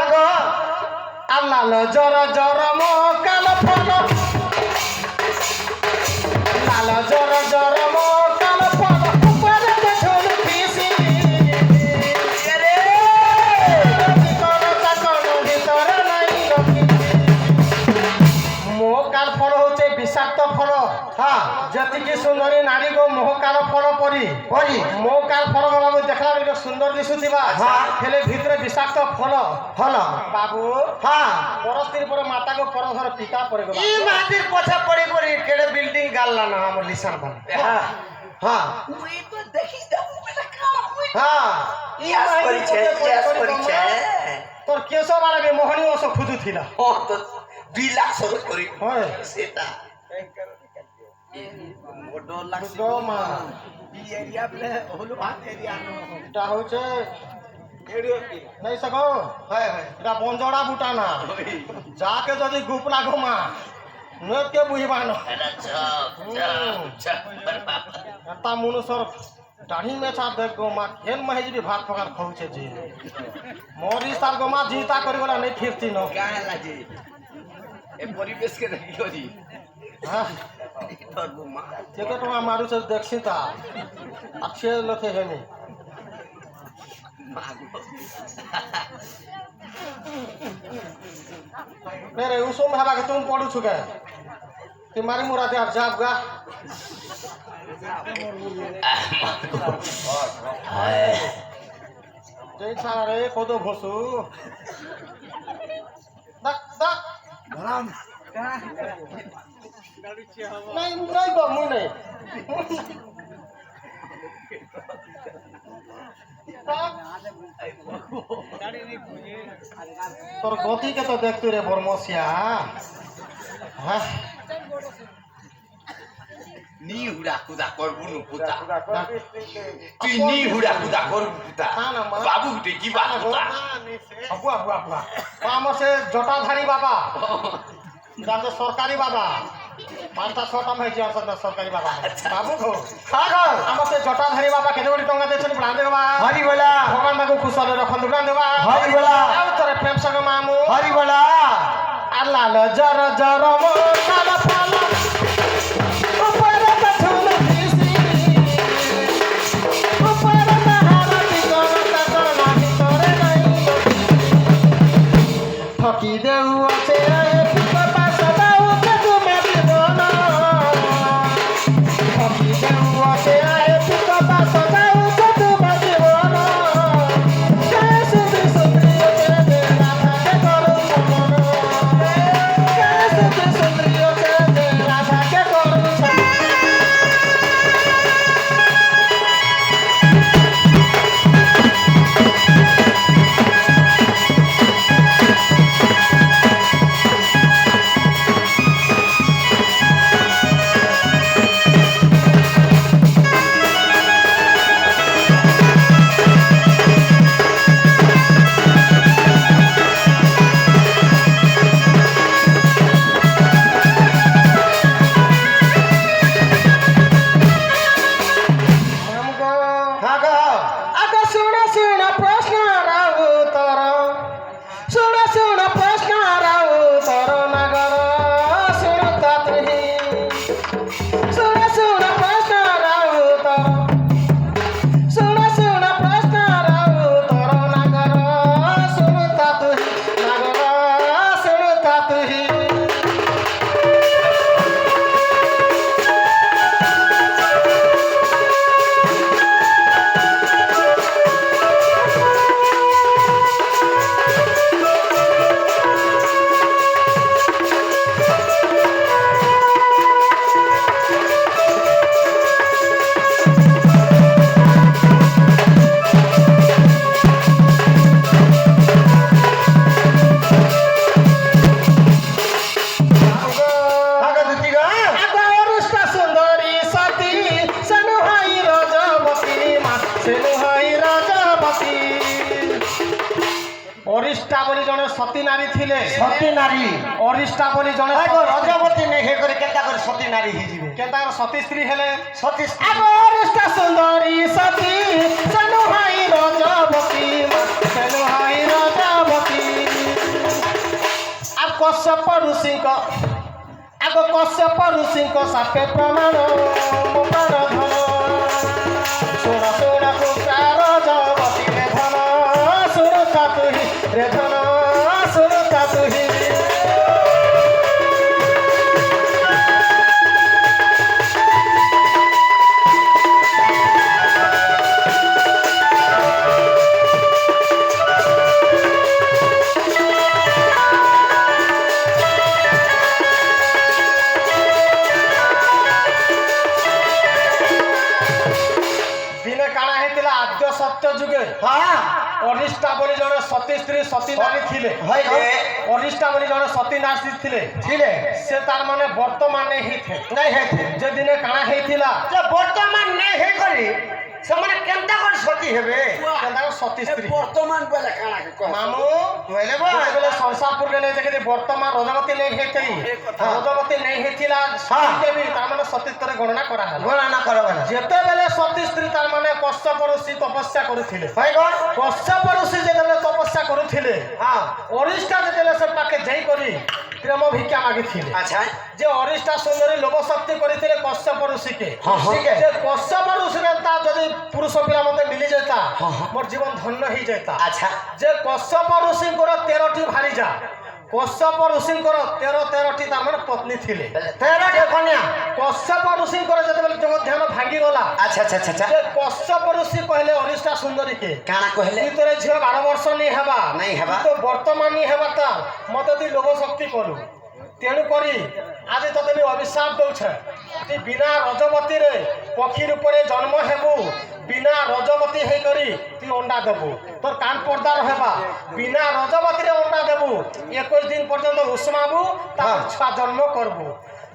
আগো আল্লাহ জর জর মকাল ফল লাল জর জর মকাল ফল উপরে দেখুন পিসি अरे কোন চাকন ভিতরে নাই রকি মকাল ফল হচ্ছে বিষাক্ত ফল হ্যাঁ যেতিকি সুন্দরী নারী গো মোহকাল ফল পরি পরি মোহকাল ফল বাবু দেখলা বেলে সুন্দর দিশুথিবা হ্যাঁ। হেলে ভিতরে বিষাক্ত ফল হল বাবু হ্যাঁ পরস্ত্রী পরে মাতাকে পর ধর পিতা পরে গো ই মাটির পছা পড়ি পড়ি কেড়ে বিল্ডিং গাললা না আমার লিসান ভালো হ্যাঁ হ্যাঁ मुई तो देखी दबु बेटा का मुई হ্যাঁ यास परिचय তোর কেশব আলাগে মোহনী ওসব খুদু থিলা ओ तो 2 लाख सर करी হয় सेटा मोटो लाख গো মা ई एरिया पे होलो हाथ एरिया এটা হচ্ছে নাই সগো হয় হয় এটা বঞ্জড়া বুটা না যাকে যদি গুপ লাগো মা নকে বুঝবা না এটা মনুষ্যর দাঢ়ি মেছা দেখ গো মা কেন মহেজ भी ভাত পকার খাউছে জি মরি সার গো মা জিতা করি গলা নাই ফিরতি ন गाय लाजे ए परिवेश के देखी होजी হ্যাঁ तो मां কেকে তোমার মারুছে দেখছি তা আছে লোকে হেমি मेरे उसुम हवा के तुम पड़ू छुके तुम्हारी मुरादे आप जाब गा जय छाड़ा रे कोदो भोसू दक दक ধরাম नहीं नहीं बा मुई नहीं তোর গতিকে তো দেখতু রে বর্মসিয়া হ্যাঁ নি হুড়া কুদা করবু নু পুতা তুই নি হুড়া কুদা করবু পুতা বাবু দেখি বা পুতা আবু আবু আবু আমার সে জটাধারী বাবা যাতে সরকারি বাবা 5টা 6টা হয়েছে আসলে সরকারি বাবা বাবু গো হ্যাঁ গো আমার সে জটাধারী বাবা কেতে কোটি টঙ্কা দিয়েছেন প্রাণ দেবা হরি বলা ভগবান বাবু কুশলে রখন প্রাণ দেবা হরি বলা ଆଉ ଥରେ ପ୍ରେମ ସଙ୍ଗ ମାମୁ হরি বলা ଆଲାଲ ଜର ଜର ମୋ କାଲ ଫାଲ ଉପରେ ପଛୁନ ଦିଶି ଉପରେ ବାହାରତି କଣ ତାକର ନାହିଁ ତୋରେ ନାହିଁ ଠକି ଦେଉ ଅଛେ ପିକ ପାଶ ଦାଉ କେ ତୁମେ ଜୀବନ ଠକି ଦେଉ ଅଛେ ପିକ ପାଶ ଦାଉ କେ ତୁମେ ଜୀବନ କେ ସୁନ୍ଦରୀ ସୁନ୍ଦରୀ ଅଛେ ରାଧା କେ କରୁ ସମନ କେ ସୁନ୍ଦରୀ ସୁନ୍ଦରୀ ଅଛେ জনে সতী নারী ଥିଲେ সতী নারী অরিষ্টা বলি জনে রজবতী নেই হে করে কেনটা করে সতী নারী হিজিবে কেনতা সতী স্ত্রী হেলে সতী অরিষ্টা সুন্দরী সতী সেনু হাই রজবতী সেনু হাই রজবতী আর কশ্যপ ঋষিଙ୍କ আগ কশ্যপ ঋষিଙ୍କ সাপে প্রমাণ ମୋ ପ୍ରାଣ ଧନ ଶୁଣ ଶୁଣ ପୁତ୍ରା ରଜବତୀ ରେ ଧନ ଶୁଣୁଥା ତୁହି ରେ ଧନ ଶୁଣୁଥା ତୁହି দিনে কাଣା ହେଇଥିଲା ଆଦ୍ୟ ସତ୍ୟ ଯୁଗେ হ্যাঁ ଅରିଷ୍ଟା ବୋଲି ଜଣେ ସତୀ ସ୍ତ୍ରୀ ସତୀ ନାରୀ ଥିଲେ হয় ଅରିଷ୍ଟା ବୋଲି ଜଣେ ସତୀ ନାରୀ ଥିଲେ ଥିଲେ ସେ ତାର ମାନେ ବର୍ତ୍ତମାନ ହେଇथे নাই হেতে যে দিনে কাଣା ହେଇଥିଲା যে বর্তমান নেই হে করে সেমানে কেনটা করে সতী হেবে ତାଙ୍କ ସତୀ ସ୍ତ୍ରୀ বর্তমান বেলা কানাকে কহ ମାମୁ বলে বল ଯେତେବେଳେ ସଂସାରପୁରରେ ନେଇ ଦେଖିଲି ବର୍ତ୍ତମାନ ରଜବତୀ ନେଇ ହେଇଥି ରଜବତୀ ନେଇ ହେଇଥିଲା ସତୀକେ ବି ତାର ମାନେ ସତୀତ୍ୱରେ ଗଣନା କରାହେଲା গোনা না করবে না ଯେତେବେଳେ ସତୀ ସ୍ତ୍ରୀ ତାର ମାନେ କଶ୍ୟପ ଋଷି ତପସ୍ୟା କରୁଥିଲେ হয় গো କଶ୍ୟପ ଋଷି ଯେତେବେଳେ ତପସ୍ୟା କରୁଥିଲେ হ্যাঁ ଅରିଷ୍ଟା ଯେତେବେଳେ ସେ ପାଖେ ଯାଇକରି ପ୍ରେମ ଭିକ୍ଷା ମାଗିଥିଲେ আচ্ছা যে অরিষ্টা সুন্দরী লোভ শক্তি করেছিল কশ্যপ ঋষিকে হ্যাঁ, হ্যাঁ। যে কশ্যপ ঋষিকে তা যদি পুরুষ পিলা মতে মিলি যেতা মোর জীবন ধন্য হয়ে যেতা আচ্ছা যে কশ্যপ ঋষিঙ্কর 13টি ভারিজা কশ্যপ ঋষিঙ্কর 13টি তার মানে পত্নী ଥିଲେ 13টি কন্যা কশ্যপ ঋষিঙ্কর যেତେବେଳେ যোগ ধ্যান ভাঙ্গি গলা আচ্ছা আচ্ছা আচ্ছা আচ্ছা যে কশ্যপ ঋষি কহিলে অরিষ্টা সুন্দরীকে কানা কহিলে ভিতরে ঝিও 12 বর্ষ নি হেবা নাই হেবা। তো বর্তমান নি হেবা তা মতে তুই লোভ শক্তি করু তেণু করি আজ তোতে আমি অভিশাপ দৌছে তুই বিনা রজবতী রে পক্ষী রূপে জন্ম হেবু বিনা রজবতী হই করি তুই অন্ডা দেবু তোর কান পর্দা রহেবা বিনা রজবতী রে অন্ডা দেবু 21 দিন পর্যন্ত উষ্মাবু তার ছুয়া জন্ম করবু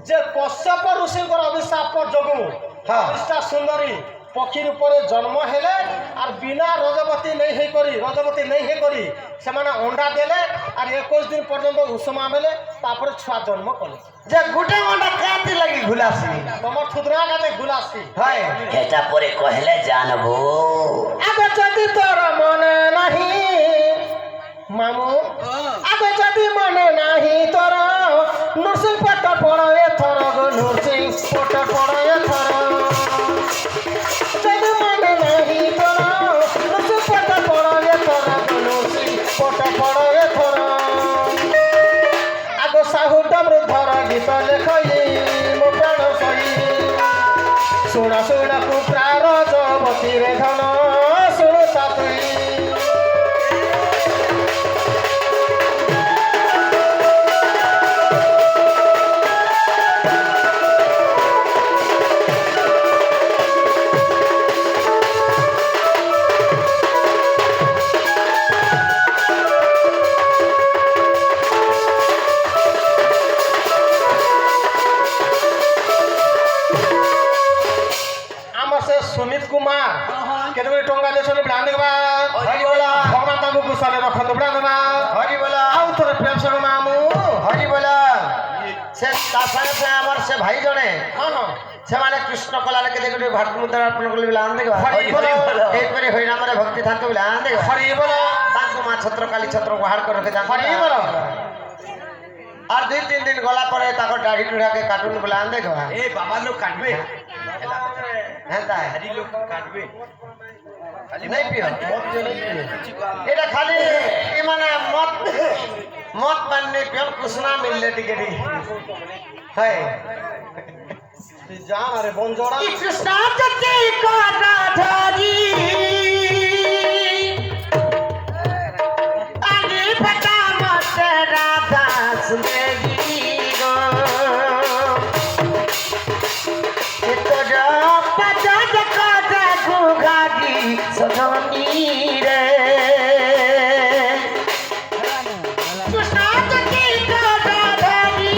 যে কশ্যপ ঋষিঙ্কর অভিশাপ যোগু অরিষ্টা সুন্দরী পক্ষী রূপে জন্ম হেলে আর বিনা রজবতী নেই হই করি সেমানে অন্ডা দেলে আর 21 দিন পর্যন্ত উষ্মা বেলে তারপরে ছুয়া জন্ম কলে যে গুটে মন্ডা কাতি লাগি ঘুলাসি তোমার থুদরা কাছে গুলাসি হয় এটা পরে কহিলে জানবো আগে যদি তোর মনে নাহি মামু আগে যদি মনে নাহি তোর নরসিং পট পড় এথর গো নরসিং পট পড় এথর যদি মনে নাহি তোর নরসিং পট পড় এথর গো নরসিং পট পড় এথর আগো সাহু ডমরু ধর গীত লেখই মো প্রাণ সহি শুণ শুণ পুত্রা রজবতী রে ধন শুণু তুই আমার সে সুমিত কুমার কেতে টঙ্কা দেশনে ব্রান্ড দেবা হরি বলা ভগবান তাঙ্কু কুশলে রখন্তু ব্রান্ড দেবা হরি বলা আউ তোর প্রেম সঙ্গে মামু হরি বলা সে তার সাথে সে আমার সে ভাই জনে হ্যাঁ হ্যাঁ ସେମାନେ କୃଷ୍ଣ କଲାରେ କେତେ ଗୋଟେ ଭାତ ମୁଦ୍ରା ଅର୍ପଣ କଲେ ବିଲା ଆନ୍ତେ ହରି ବୋଲ। ଏଇପରି ହରିନାମରେ ଭକ୍ତି ଥାନ୍ତୁ ବିଲା ଆନ୍ତେ হরি বল ତାଙ୍କୁ ମା ଛତ୍ର କାଲି ଛତ୍ର ବାହାର କରି ରଖେ হরি বল আর 2-3 দিন গলা পরে তাকে দাড়ি টুড়াকে কাটুন বিলা আন্তে এ বাবা লোক কাটবে হেন্তা হারি লোক কাটবে নাই পিও এটা খালি মানে মত মত মানে পিও কুসনা মিললে টিকে টি হয় তুই যা আরে বনজোড়া কৃষ্ণ চতে কথা ধরি আগে ফটা মত রাধা সুন্দরী গো তোর পাজা কথা গুগাদি সজনী রে কৃষ্ণ চতে কথা ধরি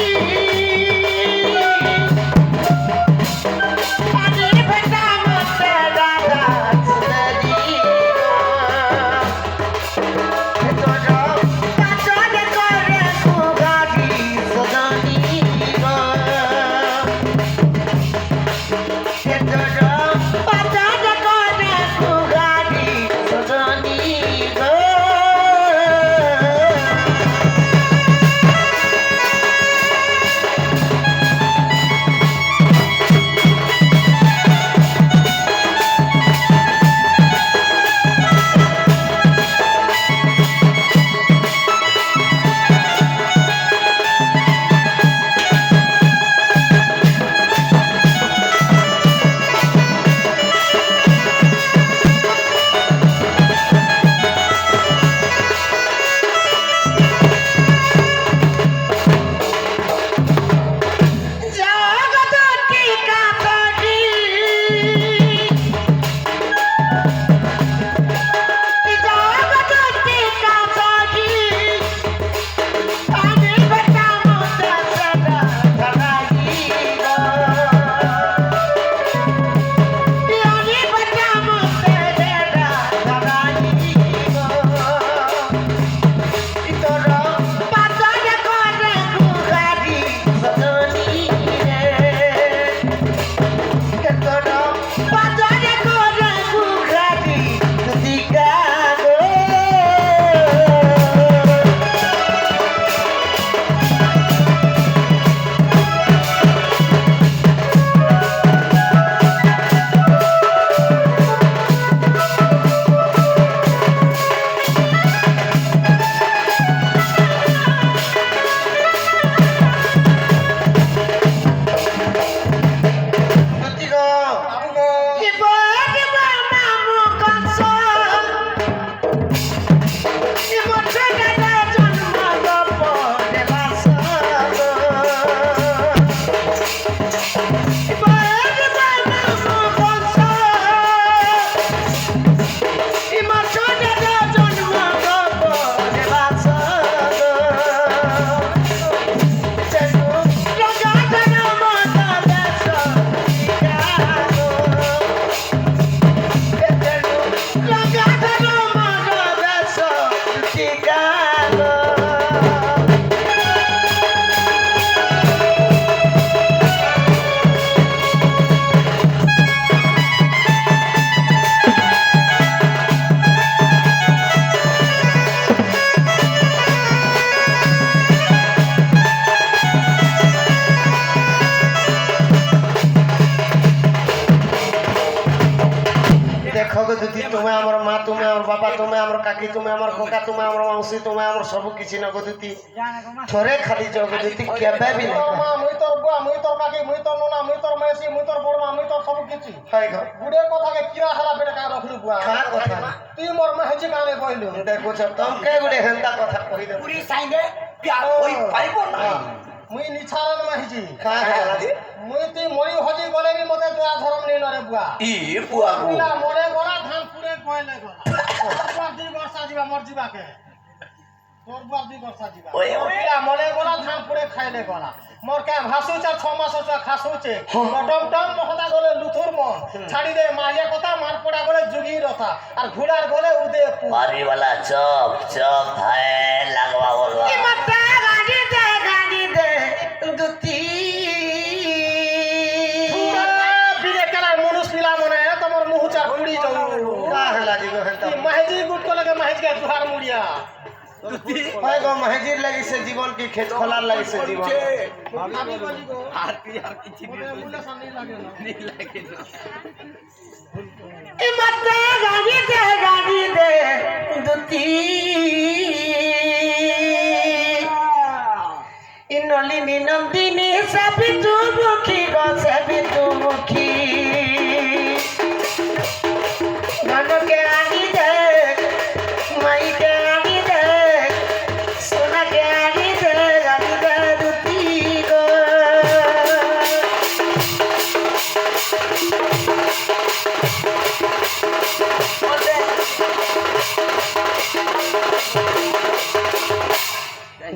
Thank you. দেখ গো দুতি তুমি আমার মা তুমি আমার বাবা তুমি আমার কাকি তুমি আমার কোকা তুমি আমার মাউসী তুমি আমার সব কিছু না গো দুতি থরে খালি যাও গো দুতি কেবে বি না মা মুই তোর বুয়া মুই তোর কাকি মুই তোর ননা মুই তোর মাসি মুই তোর বড় মা মুই তোর সব কিছু হাই গো বুড়ে কথাকে কিরা হারা বেটা কা রখলু বুয়া খা কথা তুই মোর মাহজি কানে কইলু দেখো তুমি কে গুড়ে হেন্তা কথা কই দে পুরি সাইনে প্যার ওই পাইব না মুই নিছারন মাহজি খা খা মুই তুই মরি হজি গলে বি মতে তোরা ধরম নেই নরে বুয়া ই বুয়া গো পিলা মরে গড়া ধান পুরে কইলে গড়া তোর দুই বর্ষা দিবা মর দিবাকে তোর বুয়া দুই বর্ষা দিবা ওই ওই পিলা মরে গড়া ধান পুরে খাইলে গড়া মোর কে ভাসুছে 6 মাস হচ্ছে খাসুছে টম টম মহতা গলে লুথুর মন ছাড়ি দে মাইয়া কথা মার পড়া গলে যুগি রথা আর ঘোড়ার গলে উদে বাড়ি वाला চপ চপ ভাই লাগবা বলবা গাড়ি দে দুতি বিরে কেনা মনুষ পিলা মনে তোমার মুহ চা পুড়ি যাও কা হেলা দিগো হেন্তা মাহেজি গুট কলে কে মাহেজ কে দুহার মুড়িয়া হাই গো মাহেজির লাগিছে জীবন কি খেত খোলার লাগিছে জীবন আমি বলি গো আর কিছু মুলে সামনে লাগে না লাগে না এ মাতা গাড়ি দে দুতি ইনলিনী নন্দিনী সাবিতু মুখী গো সাবিতু মুখী গানকে আনি দে মাইকে আনি দে সোনাকে আনি দে দুতি গো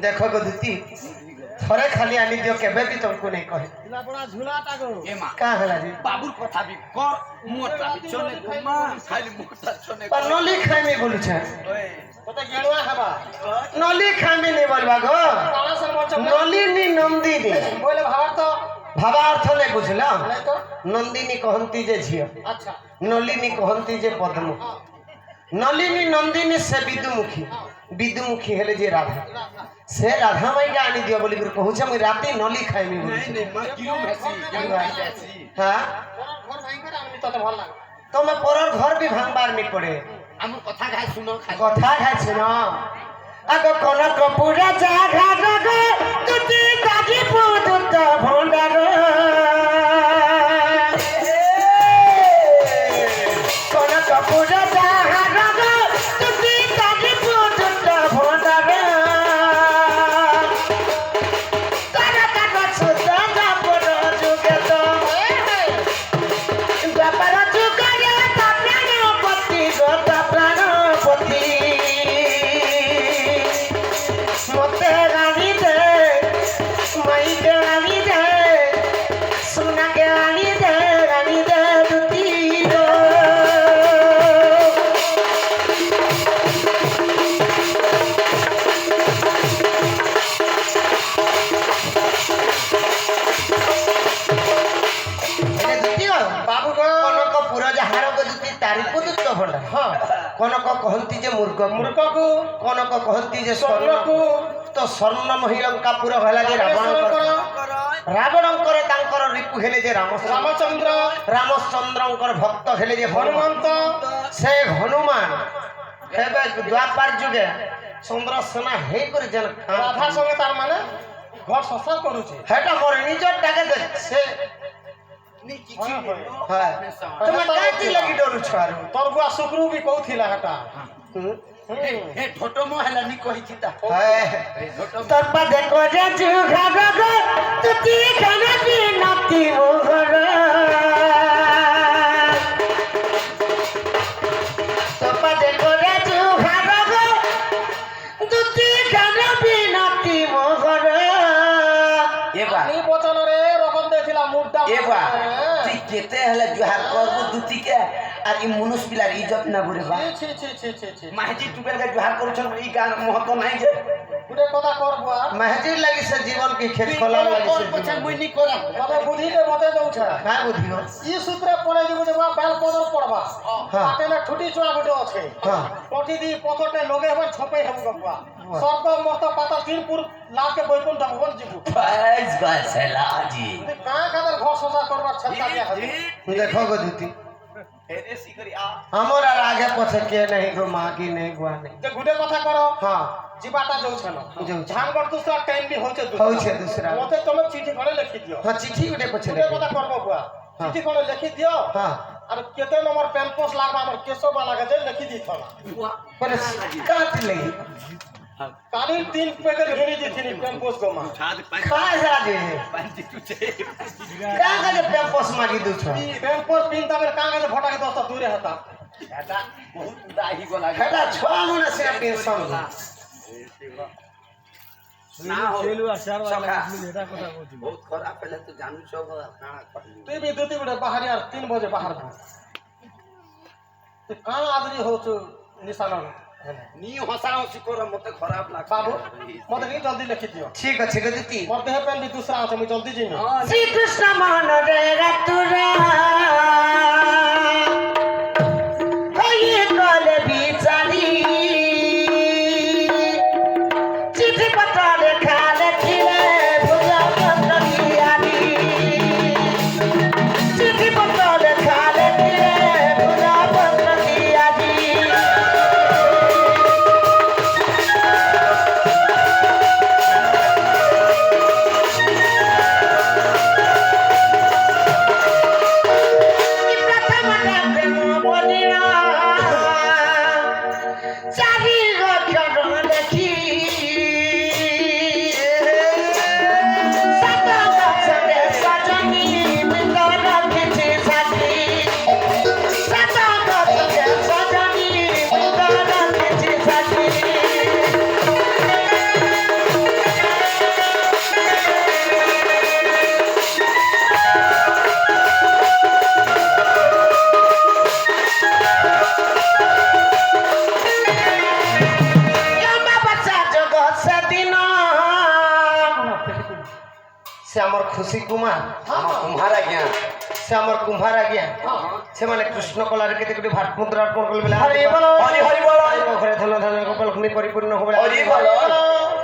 দেখো গো দুতি থরে খালি আনি দিও কেবে বি তুমকু নেই কহে ইলা বড়া ঝুলাটা গো এ মা কা হেলা জি বাবুর কথা বি কর মোটা বিছনে ঘুমা খালি মোটা চনে पर नली खाइमे बोलू छे ওই কত গেড়ুয়া খাবা नली खाइमे नहीं बोलबा गो কালা সর মচ नलिनी नंदिनी বলে ভাবার তো भावा अर्थ नहीं बुझला নাই তো नंदिनी कहंती जे झियो আচ্ছা नलिनी कहंती जे पद्म नलिनी नंदिनी से विदुमुखी विदुमुखी हेले जे राधा से राधा माई के आनी दियो बोली कहू छे मुई राती नली खाइमे बोलू নাই নাই মা কিউ মেসি কিউ মেসি हां ঘর ভাই করে আমি তোতে ভালো লাগে तो मैं परर घर भी भांगबार नहीं पड़े আমার কথা গায় শুনো খাই कथा खाइ छ न आगो कनक पूरा जागा जगे तुति दागी पुदुत भंडार कनक पूरा जागा जगे तुति दागी पुदुत भंडार तारा काट सुत जापर जुगे तो जापर जुगे ता प्राणपति गो ता प्राणपति मते गानी दे माई के गानी दे सोना के गानी दे दुती रो এনে দুতি গো বাবু গো কনক পুরা যাহার গো দুতি তারি পুদুত ভଣ୍ଡা হ্যাঁ কনক কহন্তি যে মূর্খ মূর্খকু কনক কহন্তি যে স্বর্ণকু তো স্বর্ণ মহিলঙ্কা পুরা হলা যে রাবণঙ্কর তাঙ্কর রিপু হেলে যে রামচন্দ্র রামচন্দ্রঙ্কর ভক্ত হেলে যে হনুমন্ত হনুমন্ত সে হনুমান হেবে দ্বাপার যুগে চন্দ্রসেনা হেই করে যেন রাধা সঙ্গে তার মানে ঘর সংসার করুছে হেটা মোর নিজর টাকে দে সে নি কিছু হ্যাঁ তুমি কাটি লাগি ডরুছ আর তোর বুয়া শুক্রু বি কৌথিলা হেটা হে ঠোটো মো হেলা নি কইছি তা হ্যাঁ ঠোটো তোর পা দেখো যে জুঘা গো তুই খানা কি নাতি মোহর তোর পা দেখো যে জুঘা গো তুই খানা কি নাতি মোহর এবা আমি বচনরে রকম দেখিলা মুডটা এবা তুই কেতে হেলা বিহার করবো দুতিকে আর ই মনুষ পিলার ইজ্জত না বুরে বা ছি ছি ছি ছি ছি মাঝি টুবের কে বিহার করছন ই গান মহত্ব নাই যে গুটে কথা কর বুয়া মেহজির লাগিছে জীবন কি খেত খোলা লাগিছে পছন্দ বই নি করা তবে বুঝিলে মতে দউছা কাঁ বুঝিও ই সূত্রে পড়ে দিব যে বুয়া বেল পদর পড়বা হ্যাঁ। পাটেলে ঠুটি চুয়া গুটে আছে হ্যাঁ পটি দি পথটে লগে হবার ছপে হব বুয়া স্বর্গ মর্ত পাতা তিনপুর লাকে বৈকুণ্ঠ ভবন জিবু বাস বাস হেলা জি কাঁ কাদের ঘর সংসার করবার ছাতা দিয়া হবে দেখো গো দুতি हेरे सिकरी आ हमर आर आगे पछे के नहीं गो मागी नहीं गुआ नहीं যে গুটে কথা করো हाँ জিবাটা যাচ্ছে না যাচ্ছে। ধান বর্তুস টাইম বি হচ্ছে হচ্ছে দুসরা। মতে তুমি চিঠি করে লিখি দিও हाँ चिट्ठी गुटे पछे গুটে কথা করবো বুয়া হ্যাঁ। চিঠি করে লিখি দিও हाँ আর কেতে নম্বর পেন পোস্ট লাগবে আমার কেসো বালা গজে লিখি দিত না पर काट लगी কালি 3 প্যাকেট ঘুরি দিছিনি পেন পোস্ট গো মা छाद काय है रे पंच तुझे का का जे पेम्पस मागी दु छ পেন পোস্ট পিন তামের কাগজে ফটাকে দস্তা দূরে হতা दादा बहुत दाही को लगा हेटा छवा मने से पेंशन ना हो सखा बहुत खराब पहले तो जानू सब खाना खाली তুই বি দুটি বড় বাহারি আর 3 বজে বাহার দু তুই কান আদরি হচ্ছে নিশানা नी हंसा हंसी को मते खराब लगा बाबू मते नहीं जल्दी लिखि दियो ठीक है दीदी मोर देह पेन भी दूसरा আছে আমি জলদি যাই না श्री कृष्ण मोहन रे रतुरा होई कल बिचारी चिट्ठी पत्र लेखा लेखिले भुला पत्रियानी चिट्ठी पत्र लेखा लेखिले भुला पत्रियानी से हमर खुशी कुमार तुम्हारा ज्ञान से हमर कुम्हार आज्ञा से माने कृष्ण कलार के गुटे भाट मुद्रा अर्पण करले बेला हरि बोलो हरि हरि बोलो घरे धन धन गोपाल लक्ष्मी परिपूर्ण होबे हरि बोलो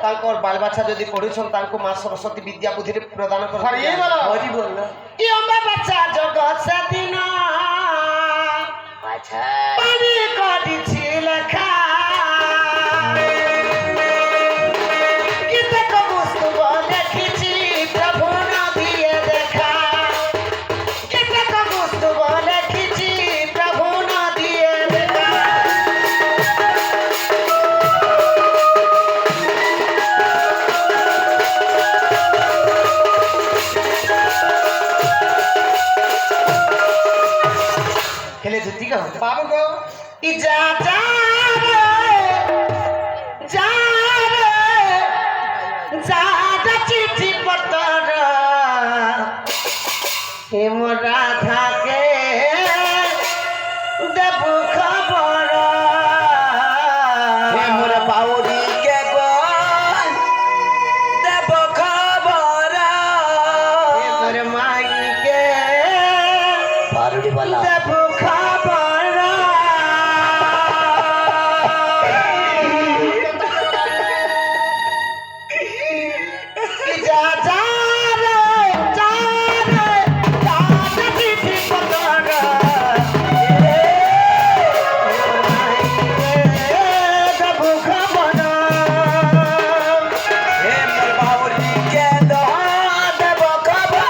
तांकर बाल बच्चा जदि पढुछन तांको मां सरस्वती विद्या बुद्धि प्रदान कर हरि बोलो हरि बोलो ई अम्बा बच्चा जगत से दिन अच्छा पानी कटी छिल खा किते को वस्तु बोले खिची प्रभु न दिए देखा किते को वस्तु बोले खिची प्रभु न दिए देखा खेले जुती का बाबू को ई जा जा रे जा रे जा जा चिट्ठी पत्र हे मोर राधा के देबू खबर हे मोर बाउरी के गोन देव खबर हे मोर माई के बारुड़ी वाला देबू खबर जा जा रे जा चिट्ठी पत्र देबू खबर हे मोर बाउरी के दोन देव खबर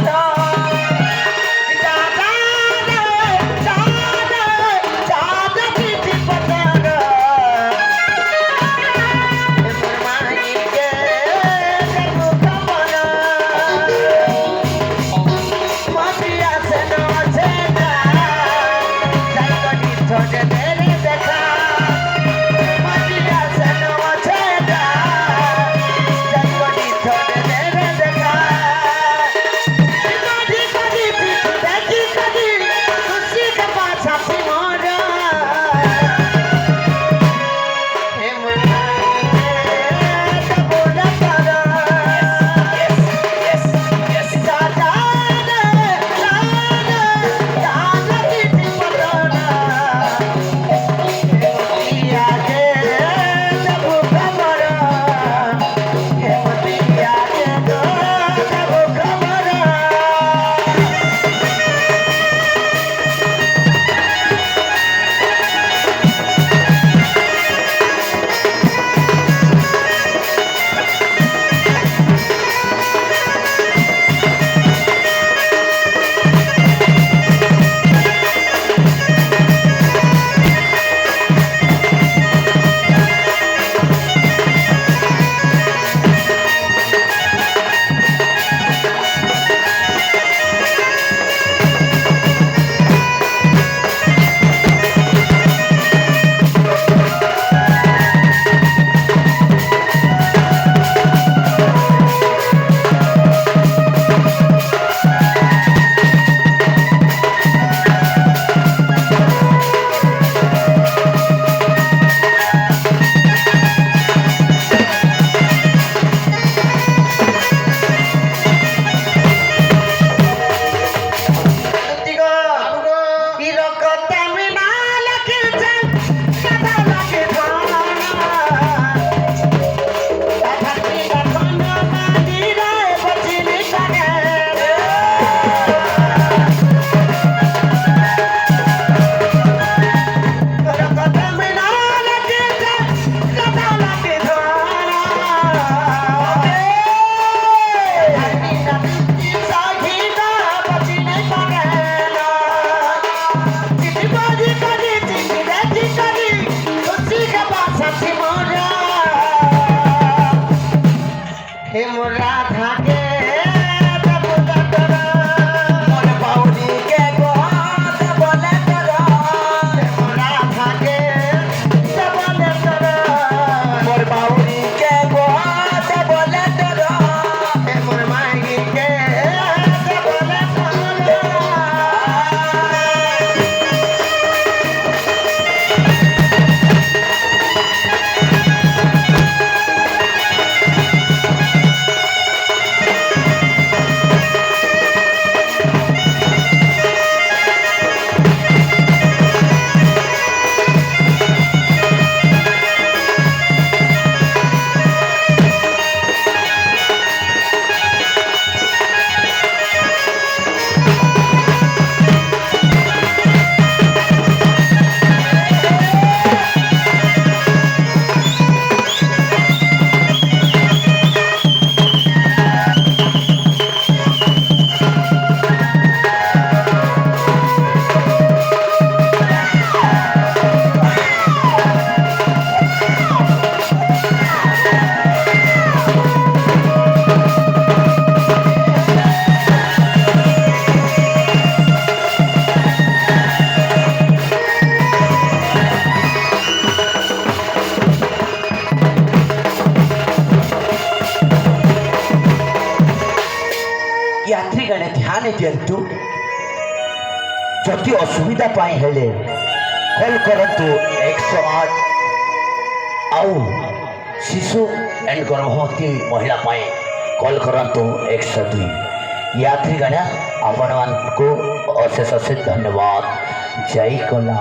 जा जा चिट्ठी पत्र माई के देबू खबर मतिया से न छेड़ा जाई कटी छोटे तेरे देखा मतिया से न छेड़ा जाई कटी छोटे तेरे देखा कदी कदी देखी कदी खुशी के पाछा सिमोरा हे मुराई के बोला करा यस यस दादा दादा दादा चिट्ठी पत्र यात्रीगणे ध्यान दिंतु जदि असुविधा पाई हेले कॉल करंतु 108 आउ शिशु एंड गर्भवती महिला पाई कॉल करंतु 102 यात्रीगण आपण को अशेष अशेष धन्यवाद जय कला।